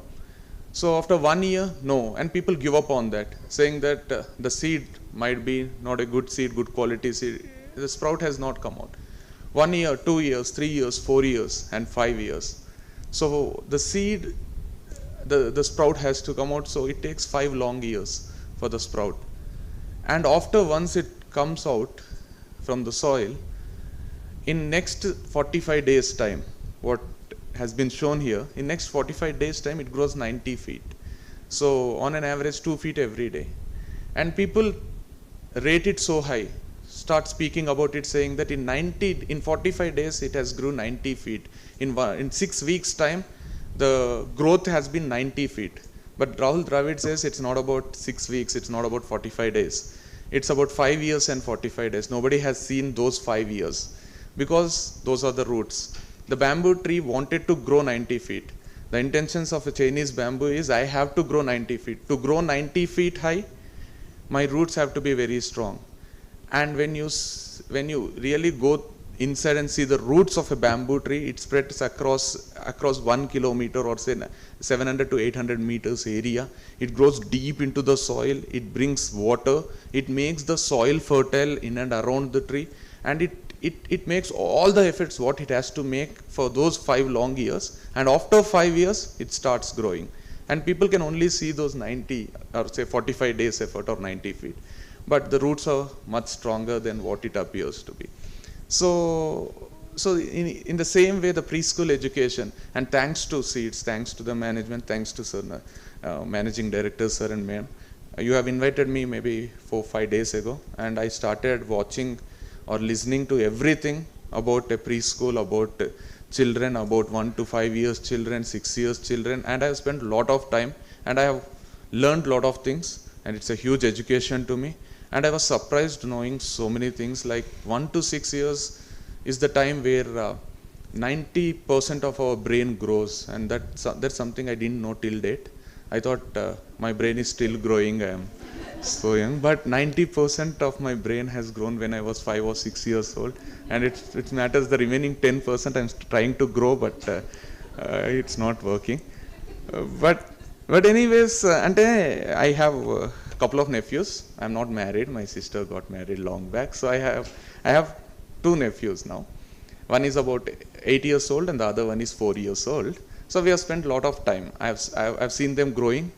So after 1 year, no, and people give up on that, saying that the seed might be not a good seed, good quality seed. The sprout has not come out. 1 year, 2 years, 3 years, 4 years, and 5 years. So the seed, the sprout has to come out, so it takes 5 long years for the sprout. And after once it comes out from the soil, in next 45 days time, what has been shown here, in next 45 days time it grows 90 feet. So on an average 2 feet every day. And people rate it so high, start speaking about it, saying that in 45 days it has grew 90 feet. In 6 weeks time, the growth has been 90 feet. But Rahul Dravid says it's not about 6 weeks, it's not about 45 days. It's about 5 years and 45 days. Nobody has seen those 5 years because those are the roots. The bamboo tree wanted to grow 90 feet. The intentions of a Chinese bamboo is I have to grow 90 feet. To grow 90 feet high, my roots have to be very strong. And when you really go inside and see the roots of a bamboo tree, it spreads across 1 kilometer or say 700 to 800 meters area. It grows deep into the soil. It brings water. It makes the soil fertile in and around the tree, and it makes all the efforts what it has to make for those 5 long years. And after 5 years, it starts growing. And people can only see those 90 or say 45 days effort or 90 feet. But the roots are much stronger than what it appears to be. So in the same way, the preschool education, and thanks to Seeds, thanks to the management, thanks to Sir, Managing Director Sir and Ma'am, you have invited me maybe 4-5 days ago, and I started watching or listening to everything about a preschool, about children, about 1 to 5 years children, 6 years children, and I have spent a lot of time, and I have learned a lot of things, and it's a huge education to me. And I was surprised knowing so many things, like 1 to 6 years is the time where 90% of our brain grows, and that's something I didn't know till date. I thought my brain is still growing, I am so young, but 90% of my brain has grown when I was 5 or 6 years old, and it matters the remaining 10% I'm trying to grow, but it's not working. But anyways, I have couple of nephews. I'm not married. My sister got married long back, so I have 2 nephews now. One is about 8 years old, and the other one is 4 years old. So we have spent a lot of time. I've seen them growing,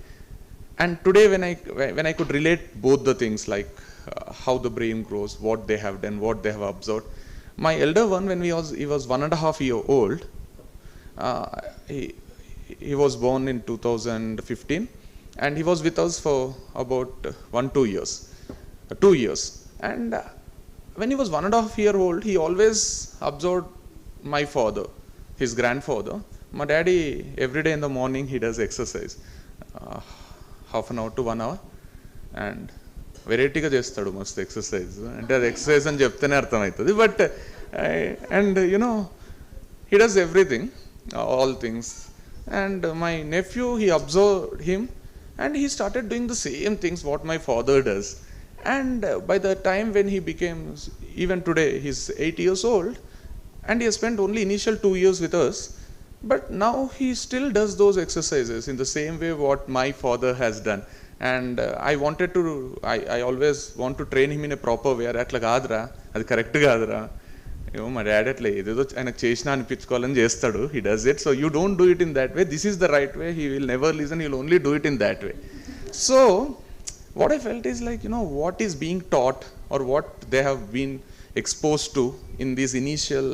and today when I could relate both the things, like how the brain grows, what they have done, what they have observed. My elder one, when he was 1.5 years old, he was born in 2015. And he was with us for about 2 years. And when he was 1.5 years old, he always observed my father, his grandfather. My daddy, every day in the morning, he does exercise. Half an hour to 1 hour. And వెరైటీగా చేస్తాడు మస్తు exercise, అంటే అది exercise అని చెప్తేనే అర్థమవుతుంది. But and you know he does everything, all things. And my nephew, he observed him, and he started doing the same things what my father does. And by the time when he became, even today, he's 8 years old, and he has spent only initial 2 years with us, but now he still does those exercises in the same way what my father has done. And I always want to train him in a proper way. Atla kaadra, adi correct kaadra. My dad atle edo ayaku chesina anipichukovalani chestadu, he does it. So you don't do it in that way, this is the right way. He will never listen, he will only do it in that way. So what I felt is like, what is being taught or what they have been exposed to in this initial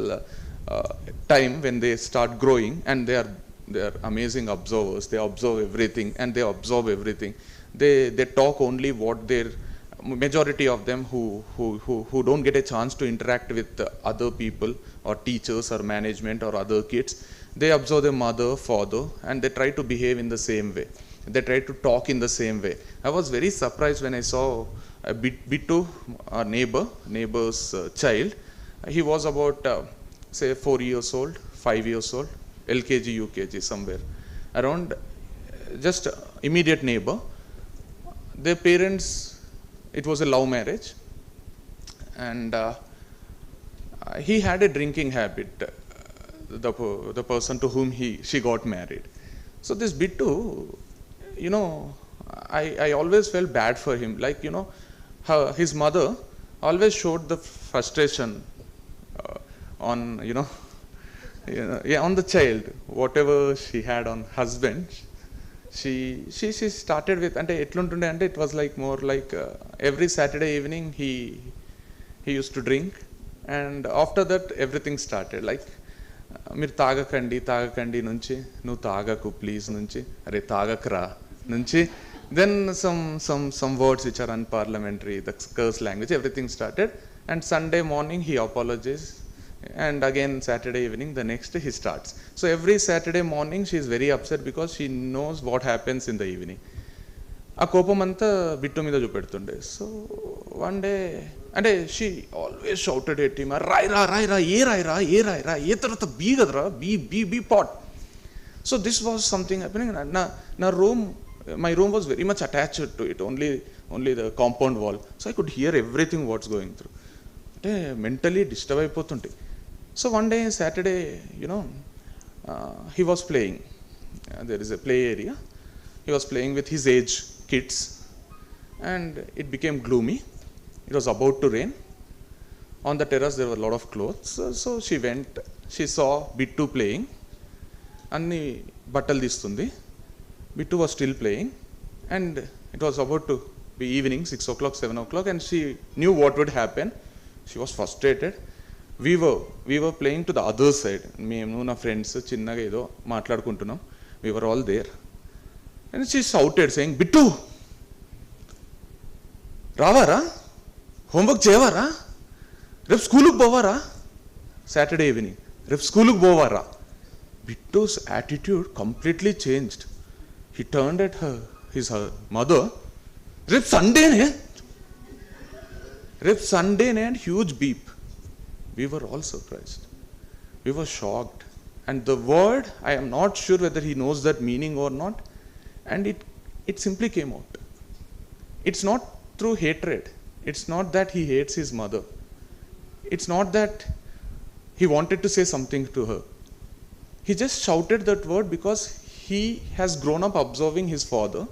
time when they start growing, and they are amazing observers. They observe everything and they absorb everything. They talk only what their majority of them who don't get a chance to interact with other people or teachers or management or other kids. They observe their mother, father, and they try to behave in the same way. They try to talk in the same way. I was very surprised when I saw a Bittu, our neighbor's child. He was about say 4 years old, 5 years old, LKG, UKG, somewhere around. just immediate neighbor. Their parents, it was a love marriage, and he had a drinking habit, the person to whom she got married. So this Bittu, you know, I always felt bad for him. Like, you know, his mother always showed the frustration on, you know, on the child. Whatever she had on husband, she started with, and it was like more like every Saturday evening he used to drink, and after that everything started like మీరు తాగకండి నుంచి నువ్వు తాగకు please నుంచి అరే తాగకరా నుంచి then some words which are unparliamentary, the curse language, everything started. And Sunday morning he apologized, and again Saturday evening the next day he starts. So every Saturday morning she is very upset because she knows what happens in the evening. ఆ కోపం అంతా బిట్టు మీద చూపెడుతుండే. So one day అంటే she always shouted at him, రాయిరా A తర్వాత B కదరా B పాట్. So this was something happening. నా room, my room was very much attached to it, only the compound wall, so I could hear everything what's going through. అంటే mentally disturb అయిపోతుంటే. So one day Saturday, you know, he was playing, there is a play area, he was playing with his age kids, and it became gloomy. It was about to rain. On the terrace there were a lot of clothes, so she went, she saw Bittu playing, అన్ని బట్టలు తీస్తుంది. Bittu was still playing, and it was about to be evening, 6 o'clock, 7 o'clock, and she knew what would happen. She was frustrated. We were playing to the other side. Memu na friends chinnaga edo maatladukuntunnam. We were all there, and she shouted saying, Bittu, ravara, homework cheyavara, rep school ku povara. Saturday evening, rep school ku povara. Bittu's attitude completely changed. He turned at his mother. Rip Sunday ne, and huge beep. We were all surprised. We were shocked. And the word, I am not sure whether he knows that meaning or not, and it simply came out. It's not through hatred. It's not that he hates his mother. It's not that he wanted to say something to her. He just shouted that word because he has grown up observing his father,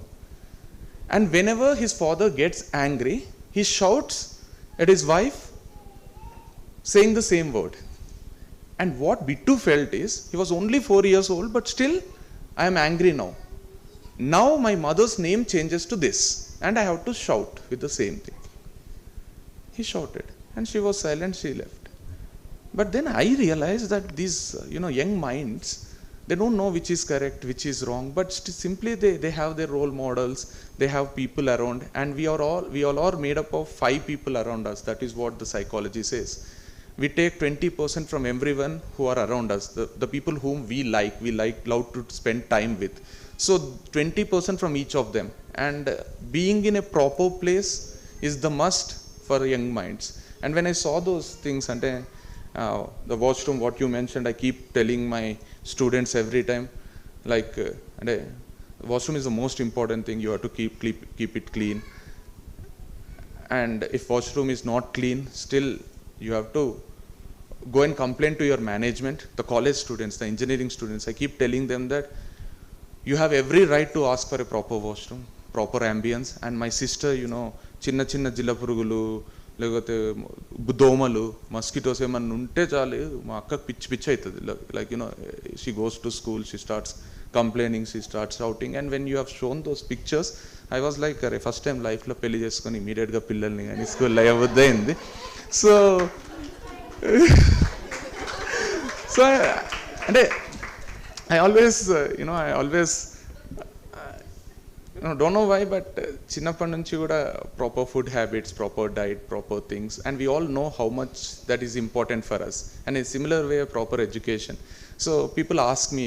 and whenever his father gets angry, he shouts at his wife saying the same word. And what Bittu felt is, he was only 4 years old, but still, I am angry now. Now my mother's name changes to this, and I have to shout with the same thing. He shouted, and she was silent, she left. But then I realized that these young minds, they don't know which is correct, which is wrong, but simply they have their role models, they have people around, and we all are made up of 5 people around us. That is what the psychology says. We take 20% from everyone who are around us, the people whom we love to spend time with. So 20% from each of them, and being in a proper place is the must for young minds. And when I saw those things, and the washroom, what you mentioned, I keep telling my students every time, like washroom is the most important thing. You have to keep it clean, and if washroom is not clean, still you have to go and complain to your management. The college students, the engineering students, I keep telling them that you have every right to ask for a proper washroom, proper ambience. And my sister, చిన్న జిల్ల పురుగులు లేకపోతే దోమలు, mosquitoes ఏమన్నా ఉంటే చాలు మా అక్కకు పిచ్చి అవుతుంది. Like she goes to school, she starts complaining, she starts shouting. And when you have shown those pictures, I was like అరే ఫస్ట్ టైం లైఫ్లో పెళ్లి చేసుకొని ఇమీడియట్గా పిల్లల్ని కానీ స్కూల్లో అవ్వద్దయింది. సో అంటే I always don't know why, but చిన్నప్పటి నుంచి కూడా proper food habits, proper diet, proper things, and we all know how much that is important for us. And in similar way, proper education. So people ask me,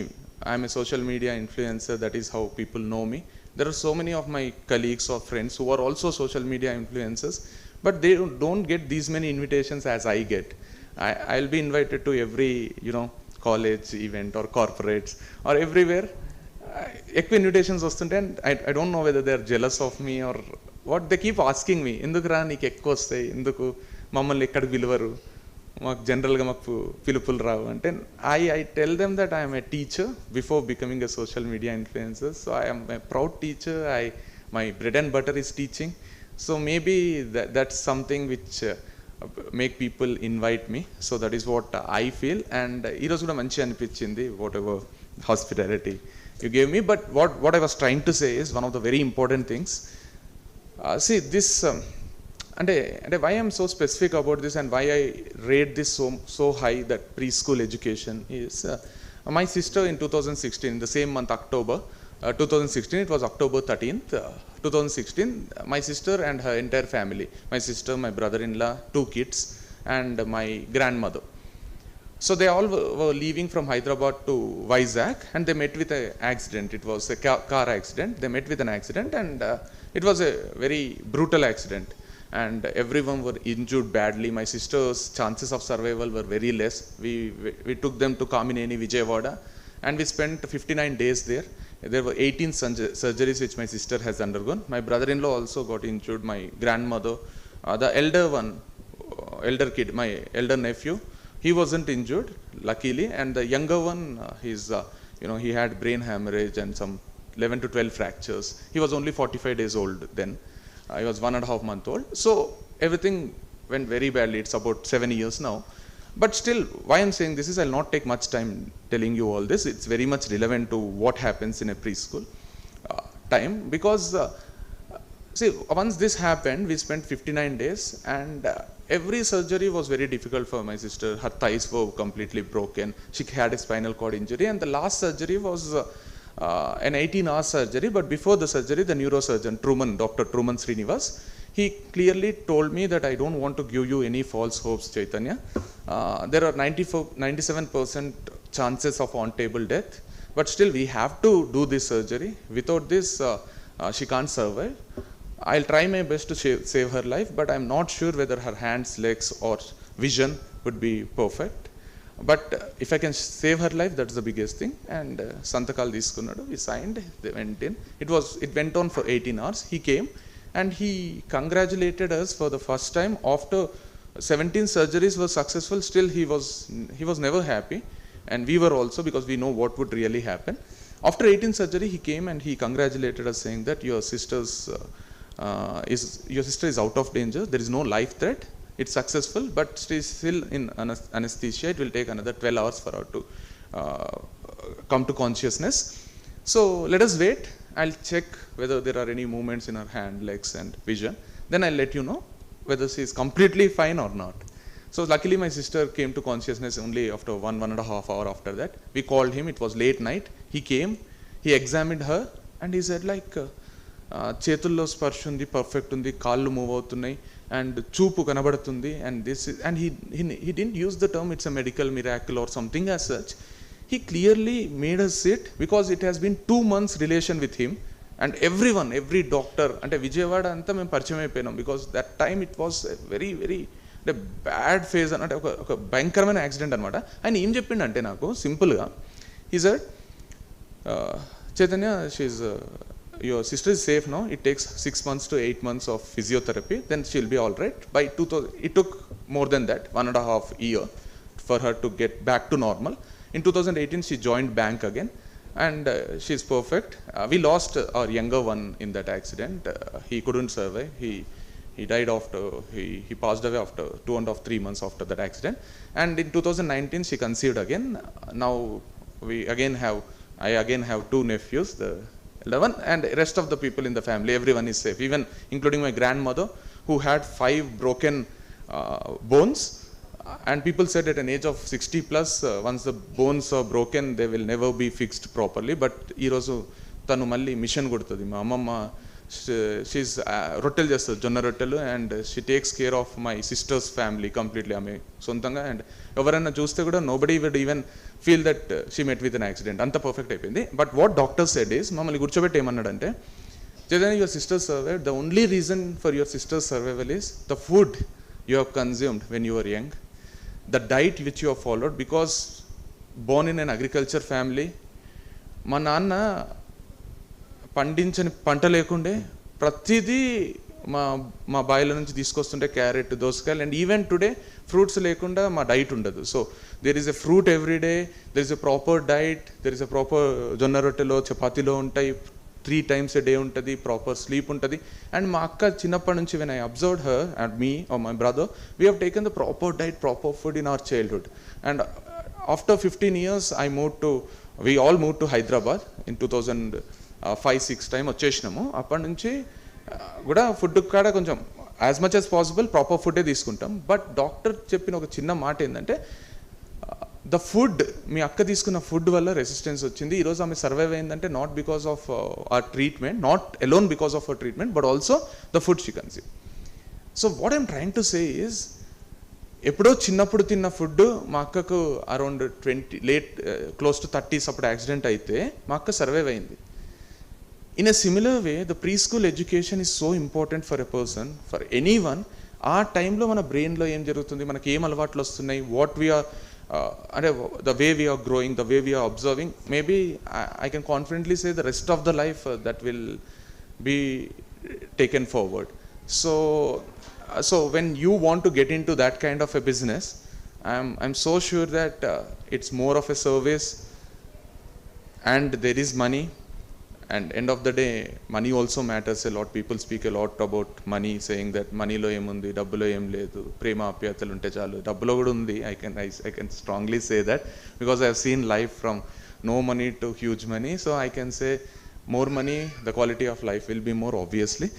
I'm a social media influencer, that is how people know me. There are so many of my colleagues or friends who are also social media influencers, but they don't get these many invitations as I get. I'll be invited to every college event or corporates or everywhere. ఎక్కువ invitations వస్తుంటే and I don't know whether they are jealous of me or what they keep asking me, ఎందుకు రా నీకు ఎక్కువ వస్తాయి, ఎందుకు మమ్మల్ని ఎక్కడికి పిలువరు, మాకు జనరల్గా మాకు పిలుపులు రావు అంటే I tell them that I'm a teacher before becoming a social media influencer. So I'm a proud teacher. My bread and butter is teaching. So maybe that's something which make people invite me. So that is what I feel. And ఈరోజు కూడా మంచి అనిపించింది whatever hospitality you gave me. But what I was trying to say is one of the very important things. See this and why I am so specific about this and why I rate this so high, that preschool education is my sister in 2016, in the same month October 2016, it was October 13th 2016, my sister and her entire family, my sister, my brother-in-law, 2 kids and my grandmother, so they all were leaving from Hyderabad to Vizag and they met with an accident. It was a car accident. They met with an accident and it was a very brutal accident and everyone were injured badly. My sister's chances of survival were very less. We took them to Kamineni, Vijayawada, and we spent 59 days there. There were 18 surgeries which my sister has undergone. My brother-in-law also got injured. My grandmother, the elder one, elder kid, my elder nephew, he wasn't injured luckily, and the younger one, he had brain hemorrhage and some 11 to 12 fractures. He was only 45 days old then. I was 1.5 months old. So everything went very badly. It's about 7 years now. But still, why I'm saying this is, I'll not take much time telling you all this. It's very much relevant to what happens in a preschool time. Because, see, once this happened, we spent 59 days and every surgery was very difficult for my sister. Her thighs were completely broken. She had a spinal cord injury, and the last surgery was an 18-hour surgery. But before the surgery, the neurosurgeon, Dr. Truman Srinivas, he clearly told me that I don't want to give you any false hopes, Chaitanya. There are 97% chances of on-table death, but still we have to do this surgery. Without this, she can't survive. I'll try my best to save her life, but I'm not sure whether her hands, legs or vision would be perfect. But if I can save her life, that's the biggest thing. And Santakal Diskunadu, we signed, they went in. It went on for 18 hours. He came and he congratulated us for the first time. After 17 surgeries were successful, still he was never happy, and we were also, because we know what would really happen. After 18 surgery, he came and he congratulated us, saying that your sister is out of danger. There is no life threat. It's successful, but she is still in anesthesia. It will take another 12 hours for her to come to consciousness. So let us wait. I'll check whether there are any movements in her hand, legs and vision. Then I'll let you know whether she is completely fine or not. So luckily my sister came to consciousness only after 1.5 hours after that. We called him. It was late night. He came, he examined her and he said like, చేతుల్లో స్పర్శ ఉంది, perfect ఉంది, కాళ్ళు move అవుతున్నాయి and చూపు కనబడుతుంది, and this is, and he didn't use the term it's a medical miracle or something as such. He clearly made us sit, because it has been 2 months relation with him, and every doctor, అంటే విజయవాడ అంతా మేము పరిచయం అయిపోయినాం, because that time it was a very bad phase అంటే ఒక భయంకరమైన accident అనమాట. ఆయన ఏం చెప్పిండంటే నాకు సింపుల్గా, he said, Chaitanya, your sister is safe now. It takes 6 months to 8 months of physiotherapy, then she'll be all right. By 2000, it took more than that, 1.5 years for her to get back to normal. In 2018, she joined bank again, and she's perfect. We lost our younger one in that accident. He couldn't survive. He died after, he passed away after 2.5-3 months after that accident. And in 2019, she conceived again. Now I again have 2 nephews, the elder one, and the rest of the people in the family, everyone is safe, even including my grandmother, who had 5 broken bones. And people said at an age of 60 plus, once the bones are broken, they will never be fixed properly. But ee roju tanu malli mission kodutadi. Ma amma, she's rottelu chestadu, jonna rottelu, and she takes care of my sister's family completely. Ame sontanga, and evarana chuste kuda nobody would even feel that she met with an accident. Anta perfect ayipindi. But what doctor said is, mamali gurchobetti emanadante, Chaitanya, your sister survived. The only reason for your sister's survival is the food you have consumed when you were young, the diet which you have followed, because born in an agriculture family, మా నాన్న పండించని పంట లేకుండే ప్రతిదీ మా బాయిల నుంచి తీసుకొస్తుంటే క్యారెట్, దోసకాయలు, అండ్ ఈవెన్ టుడే ఫ్రూట్స్ లేకుండా మా డైట్ ఉండదు. So there is a fruit every day, there is a proper diet, there is a proper జొన్న రొట్టెలో చపాతీలో ఉంటాయి, 3 times a day ఉంటుంది, ప్రాపర్ స్లీప్ ఉంటుంది. అండ్ మా అక్క చిన్నప్పటి నుంచి when I observed her and me or my brother, we have taken the proper diet, proper food in our childhood. And after 15 years we all moved to Hyderabad in 2005-06 time వచ్చేసినాము. అప్పటి నుంచి కూడా food కాడ కొంచెం as much as possible proper ఫుడ్డే తీసుకుంటాం. But doctor చెప్పిన ఒక చిన్న మాట ఏంటంటే, ద ఫుడ్, మీ అక్క తీసుకున్న ఫుడ్ వల్ల రెసిస్టెన్స్ వచ్చింది. ఈరోజు ఆమె సర్వైవ్ అయిందంటే not because of our treatment, not alone because of our treatment, but also the food she consume. So what I'm trying to say is, ఎప్పుడో చిన్నప్పుడు తిన్న ఫుడ్ మా అక్కకు అరౌండ్ 20 క్లోజ్ టు 30s అప్పుడు యాక్సిడెంట్ అయితే మా అక్క సర్వైవ్ అయింది. In a similar way, the preschool education is so important for a person, for anyone. ఆ టైంలో మన బ్రెయిన్లో ఏం జరుగుతుంది, మనకి ఏం అలవాట్లు వస్తున్నాయి, వాట్ వీఆర్ అంటే the way we are growing, the way we are observing, maybe I can confidently say the rest of the life that will be taken forward. So when you want to get into that kind of a business, I'm so sure that it's more of a service and there is money. And end of the day, money also matters a lot. People speak a lot about money, saying that money lo emundi, dabbulo em ledu, prema apyatalu unte chalu. Dabbulo kuda undi. I can strongly say that because I have seen life from no money to huge money. So I can say more money, the quality of life will be more, obviously.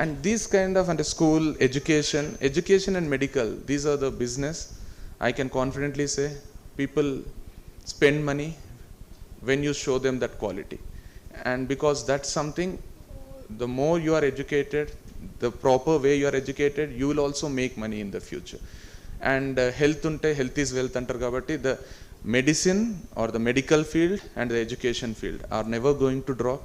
And these kind of, and school education and medical, these are the business. I can confidently say people spend money when you show them that quality. And because that's something, the more you are educated, the proper way you are educated, you will also make money in the future. And health is wealth antaru kabatti, the medicine or the medical field and the education field are never going to drop.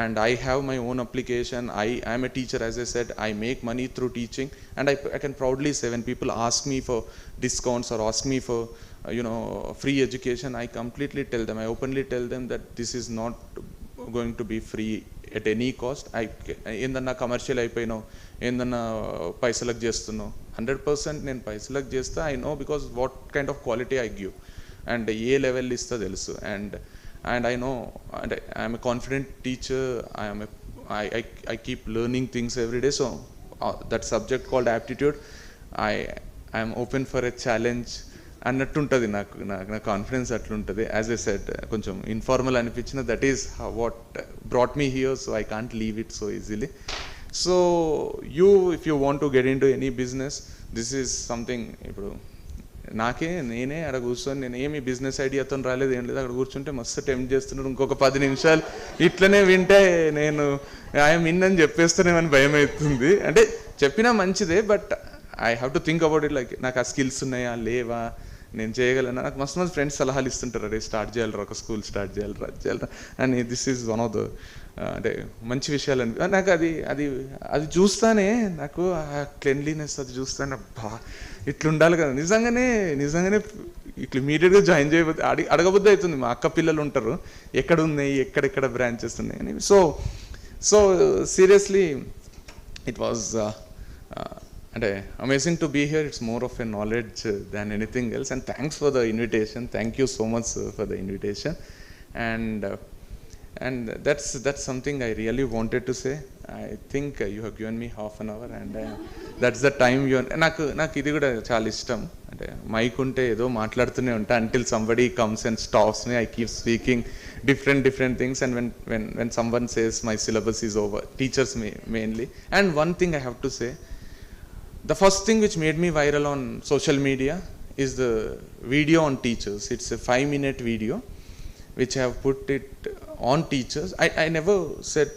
And I have my own application. I am a teacher, as I said. I make money through teaching, and I can proudly say, when people ask me for discounts or ask me for free education, I completely tell them, I openly tell them that this is not going to be free at any cost. ఏందన్నా commercial అయిపోయినావు, ఏందన్నా పైసలకు చేస్తున్నావు, 100% నేను పైసలకు చేస్తా. I know because what kind of quality I give and A level ఇస్తా తెలుసు. And I know, and I am a confident teacher. I keep learning things every day. So that subject called aptitude, I am open for a challenge. అన్నట్టుంటుంది నాకు confidence అట్లుంటుంది. As I said, కొంచెం informal అనిపించిన, that is what brought me here. So I can't leave it so easily. So if you want to get in to any business, this is something. ఇప్పుడు నేనే అక్కడ కూర్చొని, నేను ఏమి business ఐడియాతో రాలేదు, ఏం లేదు, అక్కడ కూర్చుంటే మస్తు టెంప్ట్ చేస్తున్నాడు. ఇంకొక 10 నిమిషాలు ఇట్లనే వింటే నేను ఐఎమ్ ఇన్ అని చెప్పేస్తానేమని భయం అవుతుంది. అంటే చెప్పినా మంచిదే, but I have to think about it. Like నాకు ఆ స్కిల్స్ ఉన్నాయా లేవా, నేను చేయగలను. నాకు మస్తు ఫ్రెండ్స్ సలహాలు ఇస్తుంటారు, అరే స్టార్ట్ చేయాలరా, ఒక స్కూల్ స్టార్ట్ చేయాలరా అని. This is one of the అంటే మంచి విషయాలు నాకు. అది చూస్తానే నాకు ఆ క్లెన్లీనెస్ అది చూస్తానే బా ఇట్లుండాలి కదా. నిజంగానే ఇట్లా ఇమీడియట్గా జాయిన్ చేయబోద్దు, అడగబుద్ధి అవుతుంది. మా అక్క పిల్లలు ఉంటారు, ఎక్కడ ఉన్నాయి, ఎక్కడెక్కడ బ్రాంచెస్ ఉన్నాయి అని. సో సీరియస్లీ ఇట్ వాజ్ అంటే amazing to be here. It's more of a knowledge than anything else. And thanks for the invitation. Thank you so much for the invitation. And that's something I really wanted to say. I think you have given me half an hour, and that's the time నాకు ఇది కూడా చాలా ఇష్టం. అంటే mic ఉంటే ఏదో మాట్లాడుతూనే ఉంటా until somebody comes and stops me. I keep speaking different things, and when someone says my syllabus is over, teachers mainly. And one thing I have to say, the first thing which made me viral on social media is the video on teachers. It's a 5-minute video which I have put it on teachers. I never said,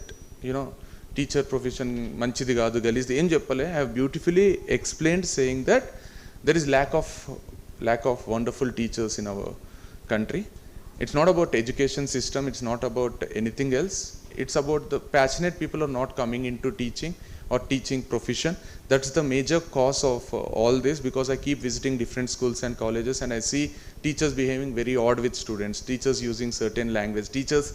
teacher profession manchidi gaadu galizdi em cheppale. I have beautifully explained, saying that there is lack of wonderful teachers in our country. It's not about education system, it's not about anything else. It's about the passionate people are not coming into teaching or teaching profession. That's the major cause of all this, because I keep visiting different schools and colleges, and I see teachers behaving very odd with students, teachers using certain language, teachers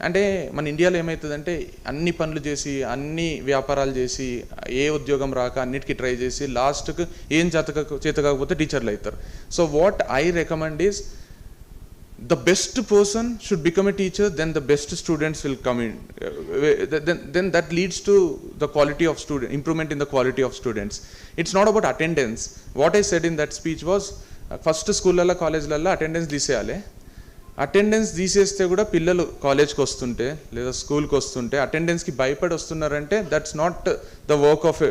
అంటే మన ఇండియాలో ఏమవుతుందంటే అన్ని పనులు చేసి అన్ని వ్యాపారాలు చేసి ఏ ఉద్యోగం రాక అన్నిటికీ ట్రై చేసి లాస్ట్కి ఏం చేత కాకపోతే టీచర్లు అవుతారు. So what I recommend is the best person should become a teacher, then the best students will come in. Then that leads to the quality of student, improvement in the quality of students. It's not about attendance. What I said in that speech was, first school lalla college lalla attendance తీసేయాలి. Attendance తీసేస్తే కూడా పిల్లలు కాలేజ్కి వస్తుంటే లేదా స్కూల్కి వస్తుంటే అటెండెన్స్కి భయపడి వస్తున్నారంటే that's not the work of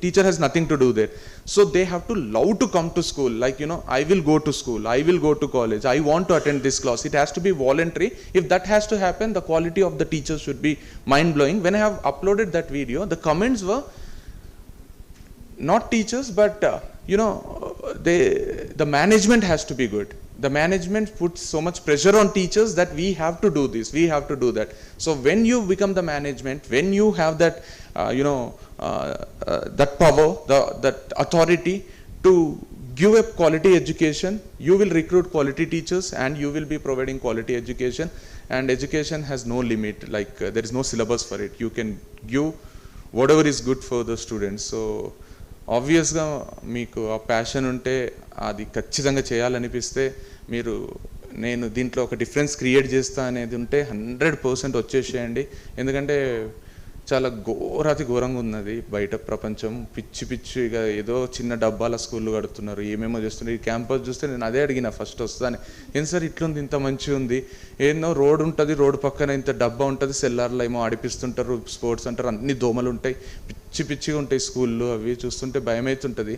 teacher has nothing to do there. So they have to love to come to school, like I will go to school, I will go to college, I want to attend this class. It has to be voluntary. If that has to happen, the quality of the teachers should be mind blowing. When I have uploaded that video, the comments were not teachers, but the management has to be good. The management puts so much pressure on teachers that we have to do this, we have to do that. So when you become the management, when you have that that power, that authority to give a quality education, you will recruit quality teachers and you will be providing quality education. And education has no limit, like there is no syllabus for it. You can give whatever is good for the students. So ఆబ్వియస్గా మీకు ఆ passion ఉంటే అది ఖచ్చితంగా చేయాలనిపిస్తే మీరు నేను దీంట్లో ఒక డిఫరెన్స్ క్రియేట్ చేస్తా అనేది ఉంటే 100% వచ్చేసేయండి. ఎందుకంటే చాలా ఘోరంగా ఉన్నది బయట ప్రపంచం. పిచ్చిగా ఏదో చిన్న డబ్బాల స్కూళ్ళు కడుతున్నారు, ఏమేమో చేస్తున్నారు. ఈ క్యాంపస్ చూస్తే నేను అదే అడిగిన ఫస్ట్ వస్తాను, ఏం సార్ ఇట్లుంది, ఇంత మంచిగా ఉంది, ఏదో రోడ్ ఉంటుంది, రోడ్డు పక్కన ఇంత డబ్బా ఉంటుంది, సెల్లార్లో ఏమో ఆడిపిస్తుంటారు, స్పోర్ట్స్ అంటారు, అన్ని దోమలు ఉంటాయి, పిచ్చిగా ఉంటాయి స్కూల్లో. అవి చూస్తుంటే భయం అవుతుంటుంది.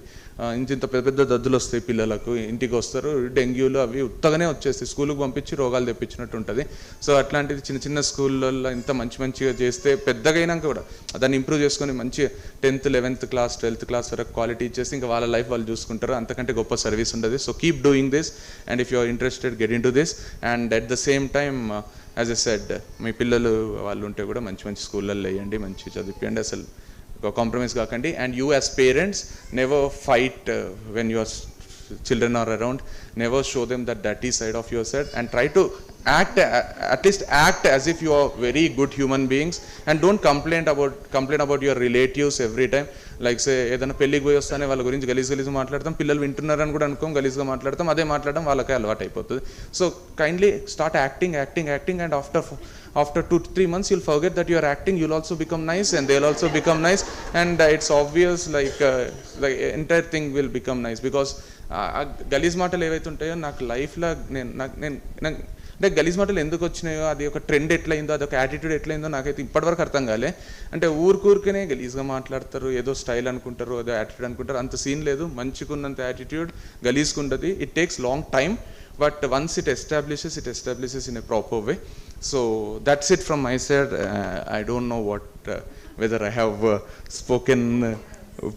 ఇంత పెద్ద దద్దులు వస్తాయి పిల్లలకు, ఇంటికి వస్తారు, డెంగ్యూలు అవి ఉత్తగానే వచ్చేస్తాయి, స్కూల్కి పంపించి రోగాలు తెప్పించినట్టు ఉంటుంది. సో అట్లాంటిది చిన్న స్కూళ్ళల్లో ఇంత మంచిగా చేస్తే పెద్దగా అయినాక కూడా దాన్ని ఇంప్రూవ్ చేసుకొని మంచి 10th 11th class 12th class వరకు క్వాలిటీ ఇచ్చేసి ఇంకా వాళ్ళ లైఫ్ వాళ్ళు చూసుకుంటారు. అంతకంటే గొప్ప సర్వీస్ ఉండదు. So keep doing this, and if you are interested get into this. And at the same time as I said, మీ పిల్లలు వాళ్ళు ఉంటే కూడా మంచి స్కూళ్ళల్లో వేయండి, మంచి చదివించండి, అసలు కాంప్రమైజ్ కాకండి. And you as parents never fight when your children are around. Never show them that dirty side of yourself, and try to at least act as if you are very good human beings, and don't complain about your relatives every time. Like say ఏదైనా పెళ్ళికి పోయి వస్తానే వాళ్ళ గురించి గలీజ్ మాట్లాడతాం, పిల్లలు వింటున్నారని కూడా అనుకోం, గలీజ్గా మాట్లాడతాం, అదే మాట్లాడడం వాళ్ళకే అలవాటు అయిపోతుంది. So kindly start acting, and after 2-3 months you'll forget that you are acting, you'll also become nice and they'll also become nice, and it's obvious like the entire thing will become nice. Because గలీజ్ మాటలు ఏవైతే ఉంటాయో నాకు లైఫ్లో నేను అంటే గలీజ్ మాటలు ఎందుకు వచ్చినాయో, అది ఒక ట్రెండ్ ఎట్లయిందో, అదొక యాటిట్యూడ్ ఎట్లయిందో నాకైతే ఇప్పటివరకు అర్థం కాలే. అంటే ఊరికనే గలీజ్గా మాట్లాడతారు, ఏదో స్టైల్ అనుకుంటారు, ఏదో యాటిట్యూడ్ అనుకుంటారు. అంత సీన్ లేదు. మంచిగా ఉన్నంత యాటిట్యూడ్ గలీజ్గా ఉంటుంది. It takes long time, but once it establishes in a proper way. So that's it from my side. I don't know whether I have spoken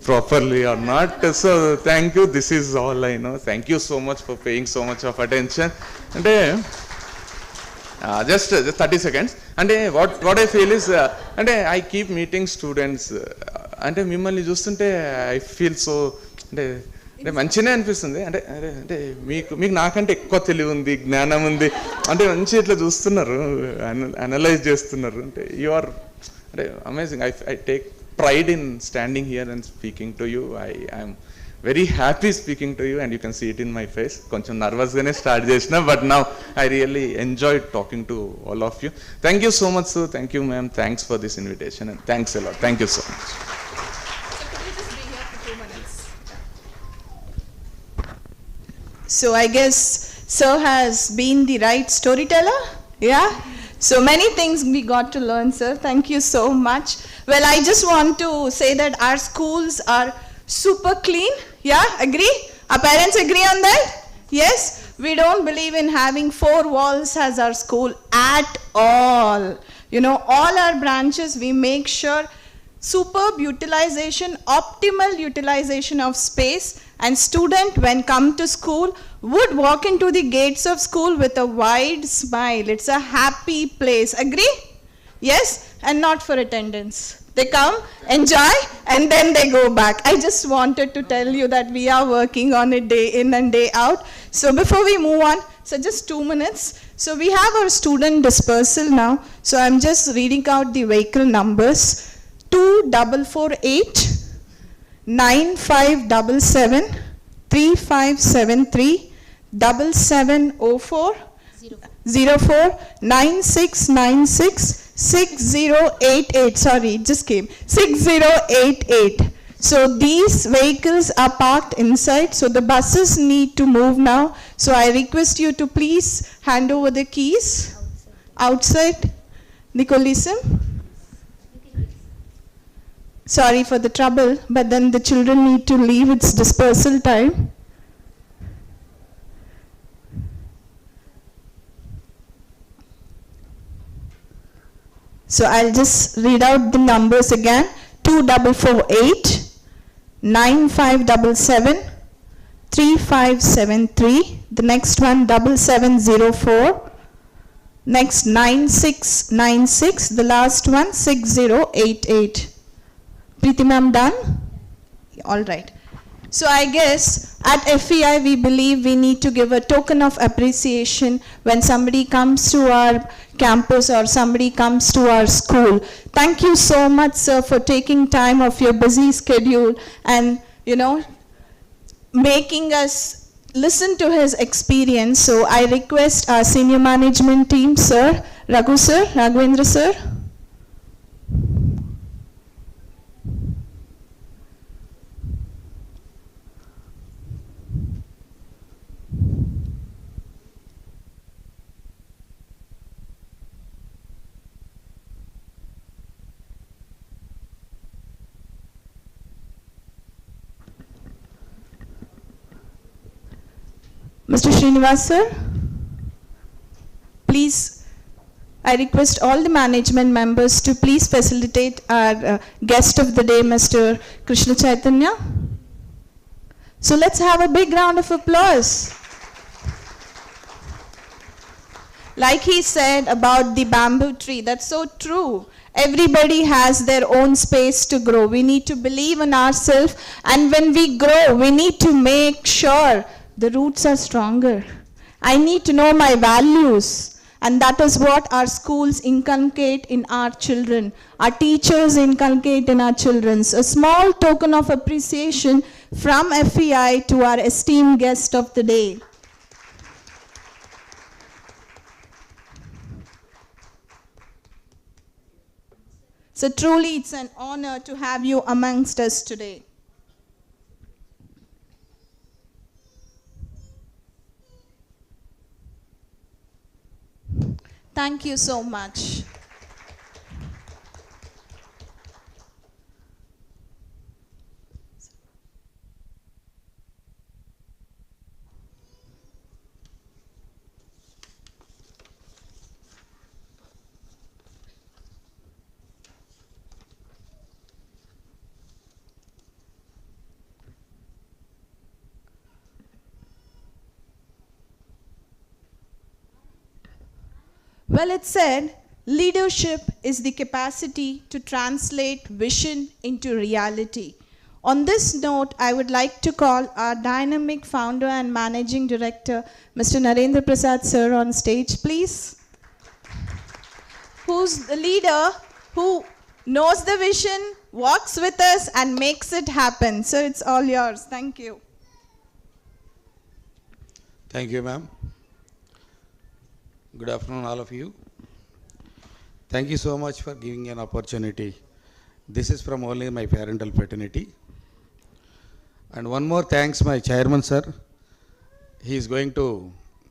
properly or not. So thank you. This is all I know. Thank you so much for paying so much of attention. And just 30 seconds. And what I feel is, and I keep meeting students. And మిమ్మల్ని చూస్తుంటే I feel so, అంటే మంచిగానే అనిపిస్తుంది. అంటే మీకు నాకంటే ఎక్కువ తెలివి ఉంది, జ్ఞానం ఉంది, అంటే మంచి ఇట్లా చూస్తున్నారు, అనలైజ్ చేస్తున్నారు. అంటే యు ఆర్ అంటే amazing. I take pride in standing here and speaking to you. I am very happy speaking to you, and you can see it in my face. Koncham nervous gaane start chesina, but now I really enjoyed talking to all of you. Thank you so much, sir. Thank you, ma'am. Thanks for this invitation, and thanks a lot. Thank you so much. So I guess sir has been the right storyteller. Yeah. So many things we got to learn, sir. Thank you so much. Well, I just want to say that our schools are super clean. Yeah, agree? Our parents agree on that? Yes? We don't believe in having 4 walls as our school at all. All our branches, we make sure superb utilization, optimal utilization of space, and student when come to school would walk into the gates of school with a wide smile. It's a happy place. Agree? Yes? And not for attendance. They come, enjoy, and then they go back. I just wanted to tell you that we are working on it day in and day out. So before we move on, So just 2 minutes. So we have our student dispersal now. So I'm just reading out the vehicle numbers. 2448 9577 3573 7704 04 9696 6088. Sorry, it just came. 6088. So these vehicles are parked inside. So the buses need to move now. So I request you to please hand over the keys outside the Coliseum. Sorry for the trouble, but then the children need to leave. It's dispersal time. So I'll just read out the numbers again. 2448 9577 3573. The next one 7704. Next 9696. The last one 6088. Preeti ma'am done? All right. So I guess at FEI we believe we need to give a token of appreciation when somebody comes to our campus or somebody comes to our school. Thank you so much, sir, for taking time of your busy schedule and, making us listen to his experience. So I request our senior management team, sir, Raghavendra sir. Mr. Srinivas sir, please, I request all the management members to please facilitate our guest of the day, Mr. Krishna Chaitanya. So let's have a big round of applause. Like he said about the bamboo tree, that's so true. Everybody has their own space to grow. We need to believe in ourselves, and when we grow, we need to make sure the roots are stronger. I need to know my values, and that is what our schools inculcate in our children. Our teachers inculcate in our children. A small token of appreciation from FEI to our esteemed guest of the day. So truly it's an honor to have you amongst us today. Thank you so much. Well, it said, leadership is the capacity to translate vision into reality. On this note, I would like to call our dynamic founder and managing director, Mr. Narendra Prasad sir, on stage, please. Who's the leader who knows the vision, walks with us, and makes it happen. So it's all yours. Thank you. Thank you, ma'am. Good afternoon, all of you. Thank you so much for giving an opportunity. This is from only my parental fraternity. And one more thanks, my chairman, sir. He is going to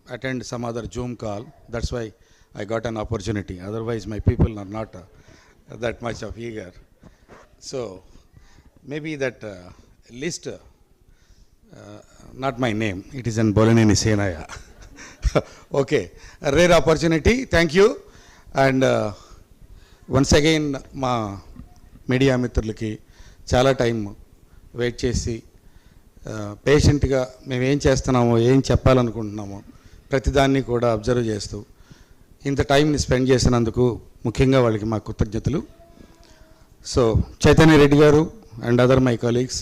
attend some other Zoom call. That's why I got an opportunity. Otherwise, my people are not that much of eager. So, maybe that list, not my name, it is in Bolaneni Senaya. Okay, a rare opportunity. Thank you. And once again, ma media mitrulaki chala time wait chesi patient ga మేము ఏం చేస్తున్నామో ఏం చెప్పాలనుకుంటున్నామో ప్రతిదాన్ని కూడా observe చేస్తూ ఇంత టైంని spend చేసినందుకు ముఖ్యంగా వాళ్ళకి మా కృతజ్ఞతలు. So Chaitanya Reddy garu and other my colleagues,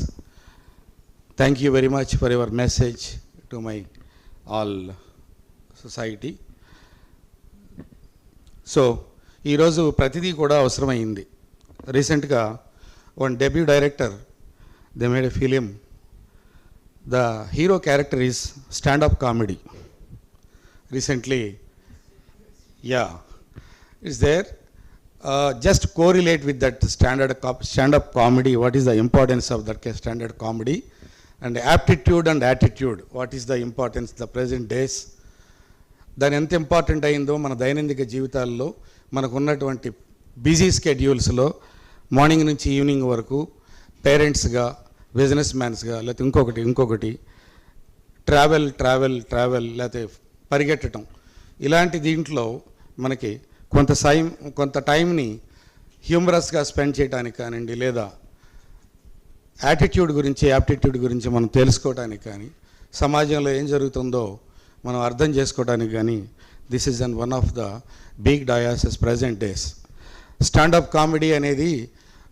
thank you very much for your message to my all society. So ఈరోజు ప్రతిదీ కూడా అవసరమైంది. రీసెంట్గా one debut director they made a film. The hero character is standup comedy. Recently it's there. Just correlate with that stand-up comedy. What is the importance of that standard comedy? And aptitude and attitude. What is the importance the present days? దాని ఎంత important అయిందో మన దైనందిక జీవితాల్లో మనకు ఉన్నటువంటి busy స్కెడ్యూల్స్లో morning నుంచి evening వరకు పేరెంట్స్గా, business మ్యాన్స్గా, లేకపోతే ఇంకొకటి ట్రావెల్ లేకపోతే పరిగెట్టడం, ఇలాంటి దీంట్లో మనకి కొంత టైంని హ్యూమరస్గా స్పెండ్ చేయడానికి కానివ్వండి, లేదా యాప్టిట్యూడ్ గురించి మనం తెలుసుకోవడానికి కానీ, సమాజంలో ఏం జరుగుతుందో మనం అర్థం చేసుకోవడానికి కానీ, this is one of the big diseases present days. Standup comedy అనేది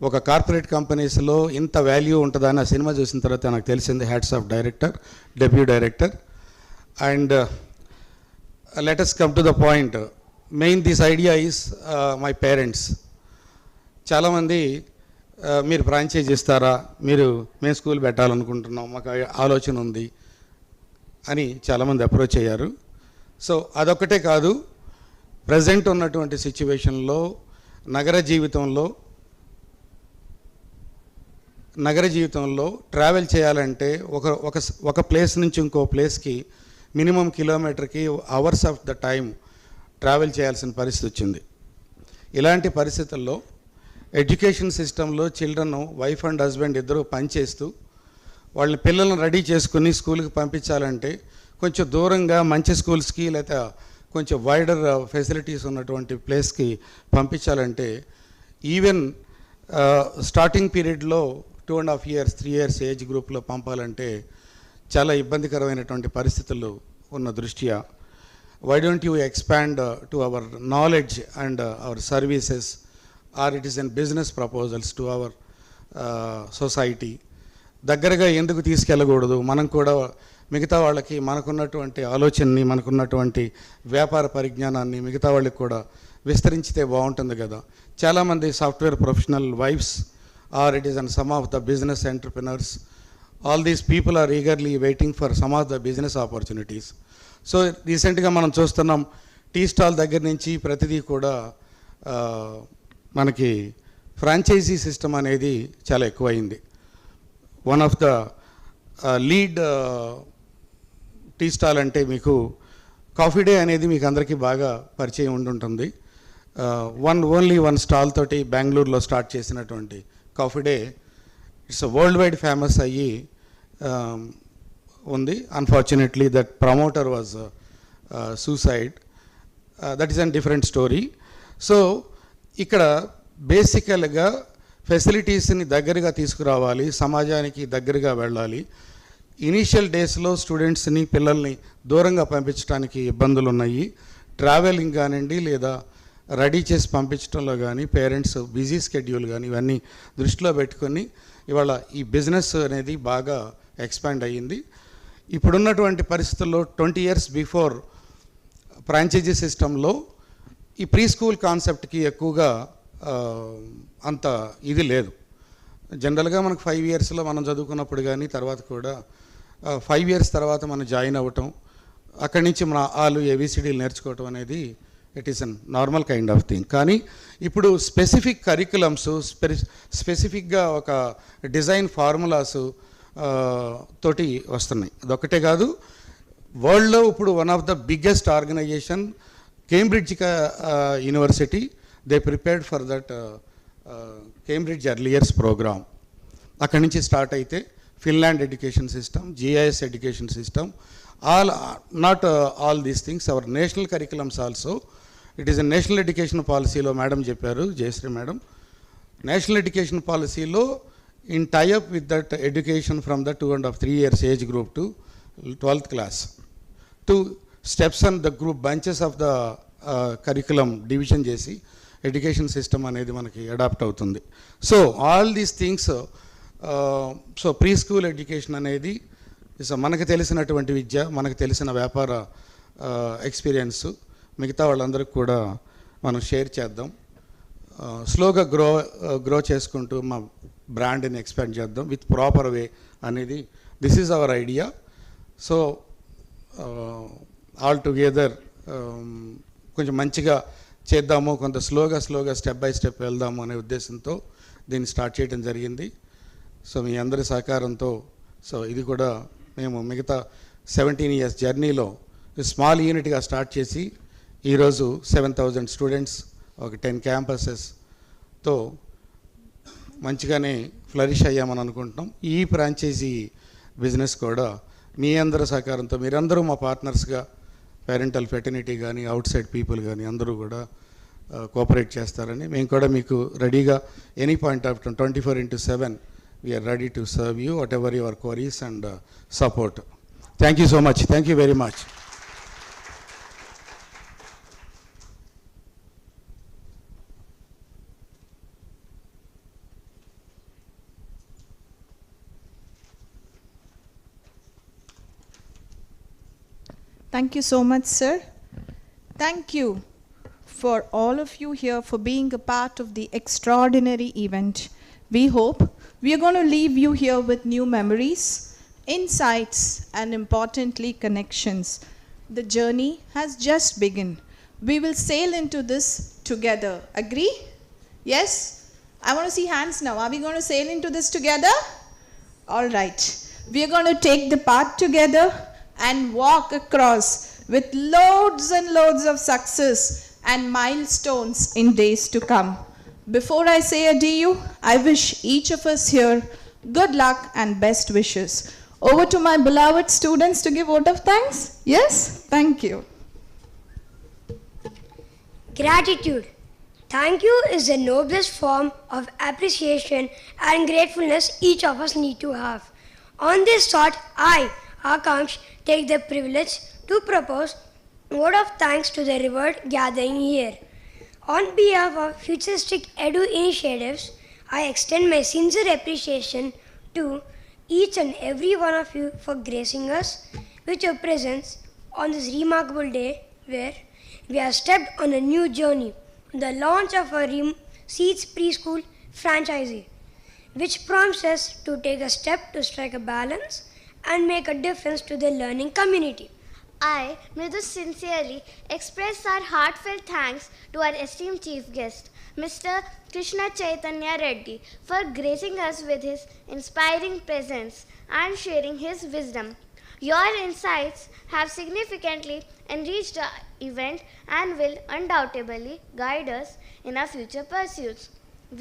ఒక కార్పొరేట్ కంపెనీస్లో ఇంత వాల్యూ ఉంటుందని ఆ సినిమా చూసిన తర్వాత నాకు తెలిసింది. Hats off director, debut director. And let us come to the point. This idea is my parents. చాలామంది మీరు ఫ్రాంచైజ్ ఇస్తారా, మేము స్కూల్ పెట్టాలనుకుంటున్నాం, మాకు ఆలోచన ఉంది అని చాలామంది అప్రోచ్ అయ్యారు. సో అదొక్కటే కాదు, ప్రజెంట్ ఉన్నటువంటి సిచ్యువేషన్లో నగర జీవితంలో ట్రావెల్ చేయాలంటే ఒక ప్లేస్ నుంచి ఇంకో ప్లేస్కి మినిమం కిలోమీటర్కి hours of the time travel చేయాల్సిన పరిస్థితి వచ్చింది. ఇలాంటి పరిస్థితుల్లో ఎడ్యుకేషన్ సిస్టంలో చిల్డ్రన్, వైఫ్ అండ్ హస్బెండ్ ఇద్దరు పనిచేస్తూ వాళ్ళని పిల్లలను రెడీ చేసుకుని స్కూల్కి పంపించాలంటే కొంచెం దూరంగా మంచి స్కూల్స్కి లేదా కొంచెం వైడర్ ఫెసిలిటీస్ ఉన్నటువంటి ప్లేస్కి పంపించాలంటే ఈవెన్ స్టార్టింగ్ పీరియడ్లో 2.5 years 3 years ఏజ్ గ్రూప్లో పంపాలంటే చాలా ఇబ్బందికరమైనటువంటి పరిస్థితులు ఉన్న దృష్ట్యా why don't you expand to our knowledge and our services or it is and business proposals to our society. దగ్గరగా ఎందుకు తీసుకెళ్ళకూడదు? మనం కూడా మిగతా వాళ్ళకి మనకున్నటువంటి ఆలోచనని, మనకున్నటువంటి వ్యాపార పరిజ్ఞానాన్ని మిగతా వాళ్ళకి కూడా విస్తరించితే బాగుంటుంది కదా. చాలామంది software professional wives or it is and some of the business entrepreneurs, all these people are eagerly waiting for some of the business opportunities. So రీసెంట్గా మనం చూస్తున్నాం, టీ స్టాల్ దగ్గర నుంచి ప్రతిదీ కూడా మనకి ఫ్రాంచైజీ సిస్టమ్ అనేది చాలా ఎక్కువైంది. One of the lead tea stall అంటే మీకు కాఫీ డే అనేది మీకు అందరికీ బాగా పరిచయం ఉండుంటుంది. ఓన్లీ వన్ స్టాల్ తోటి బెంగళూరులో స్టార్ట్ చేసినటువంటి coffee day it's world wide famous అయ్యి ఉంది. Unfortunately that promoter was suicide. That is an different story. So ఇక్కడ బేసికల్గా ఫెసిలిటీస్ని దగ్గరగా తీసుకురావాలి, సమాజానికి దగ్గరగా వెళ్ళాలి. ఇనీషియల్ డేస్లో స్టూడెంట్స్ని, పిల్లల్ని దూరంగా పంపించడానికి ఇబ్బందులు ఉన్నాయి. ట్రావెలింగ్ కానివ్వండి, లేదా రెడీ చేసి పంపించడంలో కానీ, పేరెంట్స్ బిజీ స్కెడ్యూల్ కానీ, ఇవన్నీ దృష్టిలో పెట్టుకొని ఇవాళ ఈ బిజినెస్ అనేది బాగా ఎక్స్పాండ్ అయ్యింది. ఇప్పుడున్నటువంటి పరిస్థితుల్లో 20 years బిఫోర్ ఫ్రాంచైజీ సిస్టంలో ఈ ప్రీ స్కూల్ కాన్సెప్ట్కి ఎక్కువగా అంత ఇది లేదు. జనరల్గా మనకు 5 yearsలో మనం చదువుకున్నప్పుడు కానీ, తర్వాత కూడా 5 years తర్వాత మనం జాయిన్ అవ్వటం, అక్కడి నుంచి మన ABCDలు నేర్చుకోవటం అనేది it is an normal kind of thing. కానీ ఇప్పుడు స్పెసిఫిక్ కరికులమ్స్, స్పెసిఫిక్గా ఒక డిజైన్ ఫార్ములాస్ తోటి వస్తున్నాయి. అదొక్కటే కాదు, వరల్డ్లో ఇప్పుడు one of the biggest organization Cambridge university, they prepared for that Cambridge early years program. అక్కడి నుంచి స్టార్ట్ అయితే Finland education system, GIS education system, not all these things, our national curriculums also. It is a national education policy lo madam చెప్పారు, Jayashree madam. National education పాలసీలో in tie up with that education from the 2.5-3 years age group two 12th class, 2 steps on the group bunches of the curriculum division చేసి education system అనేది మనకి adapt అవుతుంది. So all these things, so pre school education అనేది మనకు తెలిసినటువంటి విద్య, మనకు తెలిసిన వ్యాపార ఎక్స్పీరియన్స్ మిగతా వాళ్ళందరికీ కూడా మనం షేర్ చేద్దాం. స్లోగా గ్రో చేసుకుంటూ మా బ్రాండ్ని ఎక్స్పాండ్ చేద్దాం విత్ ప్రాపర్ వే అనేది this is our idea. So all together కొంచెం మంచిగా చేద్దాము, కొంత స్లోగా స్టెప్ బై స్టెప్ వెళ్దాము అనే ఉద్దేశంతో దీన్ని స్టార్ట్ చేయడం జరిగింది. సో మీ అందరి సహకారంతో సో ఇది కూడా మేము మిగతా 17 years జర్నీలో స్మాల్ యూనిట్గా స్టార్ట్ చేసి ఈరోజు 7,000 స్టూడెంట్స్, ఒక 10 campuses మంచిగానే ఫ్లరిష్ అయ్యామని అనుకుంటున్నాం. ఈ ఫ్రాంచైజీ బిజినెస్ కూడా మీ అందరి సహకారంతో, మీరందరూ మా పార్ట్నర్స్గా, పేరెంటల్ ఫెటర్నిటీ కానీ అవుట్ సైడ్ పీపుల్ కానీ అందరూ కూడా కోఆపరేట్ చేస్తారని మేము కూడా మీకు ready any point of 24/7 we are ready to serve you whatever your queries and support. Thank you so much. Thank you very much. Thank you so much, sir. Thank you for all of you here for being a part of the extraordinary event. We hope we are going to leave you here with new memories, insights, and importantly, connections. The journey has just begun. We will sail into this together. Agree? Yes? I want to see hands now. Are we going to sail into this together? All right. We are going to take the path together and walk across with loads and loads of success and milestones in days to come. Before I say adieu, I wish each of us here good luck and best wishes. Over to my beloved students to give vote of thanks. Yes? Thank you. Gratitude. Thank you is the noblest form of appreciation and gratefulness each of us need to have. On this thought, I, Akansh, take the privilege to propose a word of thanks to the revered gathering here. On behalf of futuristic edu initiatives, I extend my sincere appreciation to each and every one of you for gracing us with your presence on this remarkable day where we have stepped on a new journey, the launch of our Seeds Preschool franchisee, which prompts us to take a step to strike a balance and make a difference to the learning community. I, Mridhu, sincerely express our heartfelt thanks to our esteemed chief guest, Mr. Krishna Chaitanya Reddy, for gracing us with his inspiring presence and sharing his wisdom. Your insights have significantly enriched the event and will undoubtedly guide us in our future pursuits.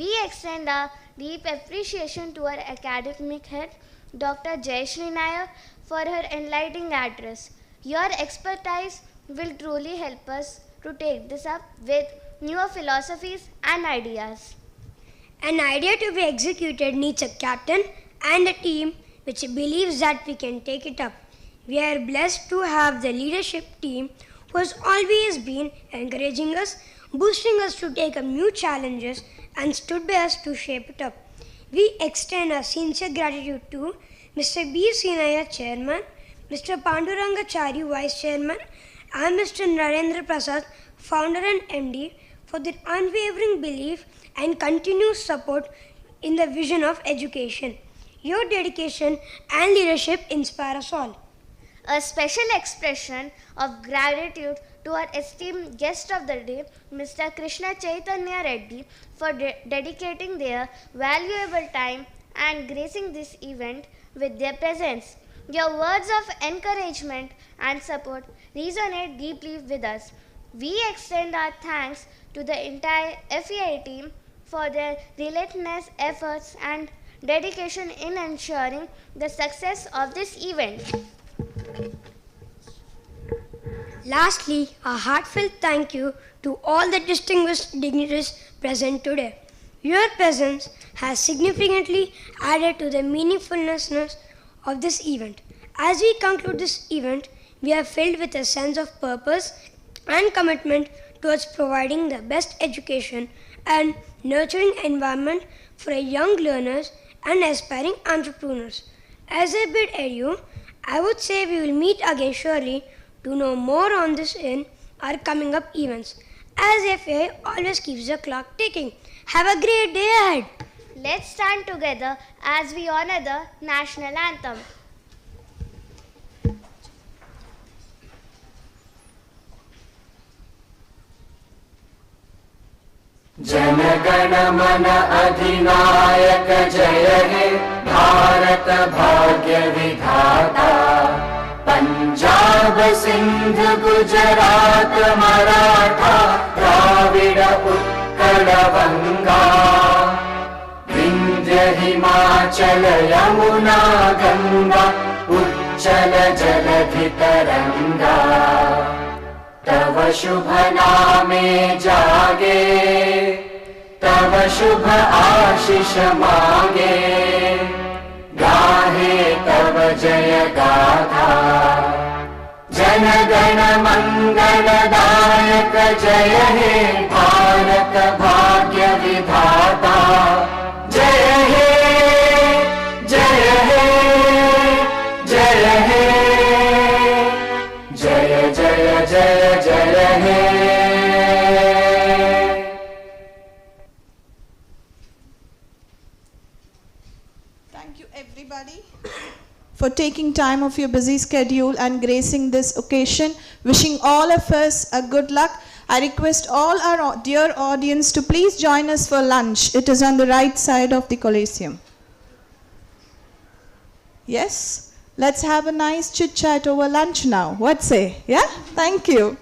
We extend our deep appreciation to our academic head, Dr. Jayashree Nair, for her enlightening address. Your expertise will truly help us to take this up with newer philosophies and ideas. An idea to be executed needs a captain and a team which believes that we can take it up. We are blessed to have the leadership team who has always been encouraging us, boosting us to take up new challenges and stood by us to shape it up. We extend our sincere gratitude to Mr. B. Sinaya, Chairman, Mr. Pandurangachari, Vice Chairman, and Mr. Narendra Prasad, Founder and MD, for their unwavering belief and continuous support in the vision of education. Your dedication and leadership inspire us all. A special expression of gratitude to our esteemed guest of the day, Mr. Krishna Chaitanya Reddy, for dedicating their valuable time and gracing this event with their presence. Your words of encouragement and support resonate deeply with us. We extend our thanks to the entire FEI team for their relentless efforts and dedication in ensuring the success of this event. Lastly, a heartfelt thank you to all the distinguished dignitaries present today. Your presence has significantly added to the meaningfulness of this event. As we conclude this event, we are filled with a sense of purpose and commitment towards providing the best education and nurturing environment for our young learners and aspiring entrepreneurs. As I bid adieu, I would say we will meet again surely To know more on this in our coming up events, as FA always keeps the clock ticking. Have a great day ahead. Let's stand together as we honor the national anthem. जनगण मन अधिनायक जय हे भारत भाग्य विधाता पंजाब सिंध गुजरात मराठा द्राविड उत्कल गंगा विंध्य हिमाचल यमुना गंगा उच्चल जलधि तरंगा तव शुभ नामे जागे तव शुभ आशीष मांगे गाहे तव जय गाथा जन गण मंगलदायक जय हे भारत भाग्य विधाता जय हे जय हे जय हे जय जय जय जय हे Thank you everybody for taking time of your busy schedule and gracing this occasion. Wishing all of us a good luck. I request all our dear audience to please join us for lunch. It is on the right side of the Coliseum. Yes? Let's have a nice chit chat over lunch now. What say? Yeah? Thank you.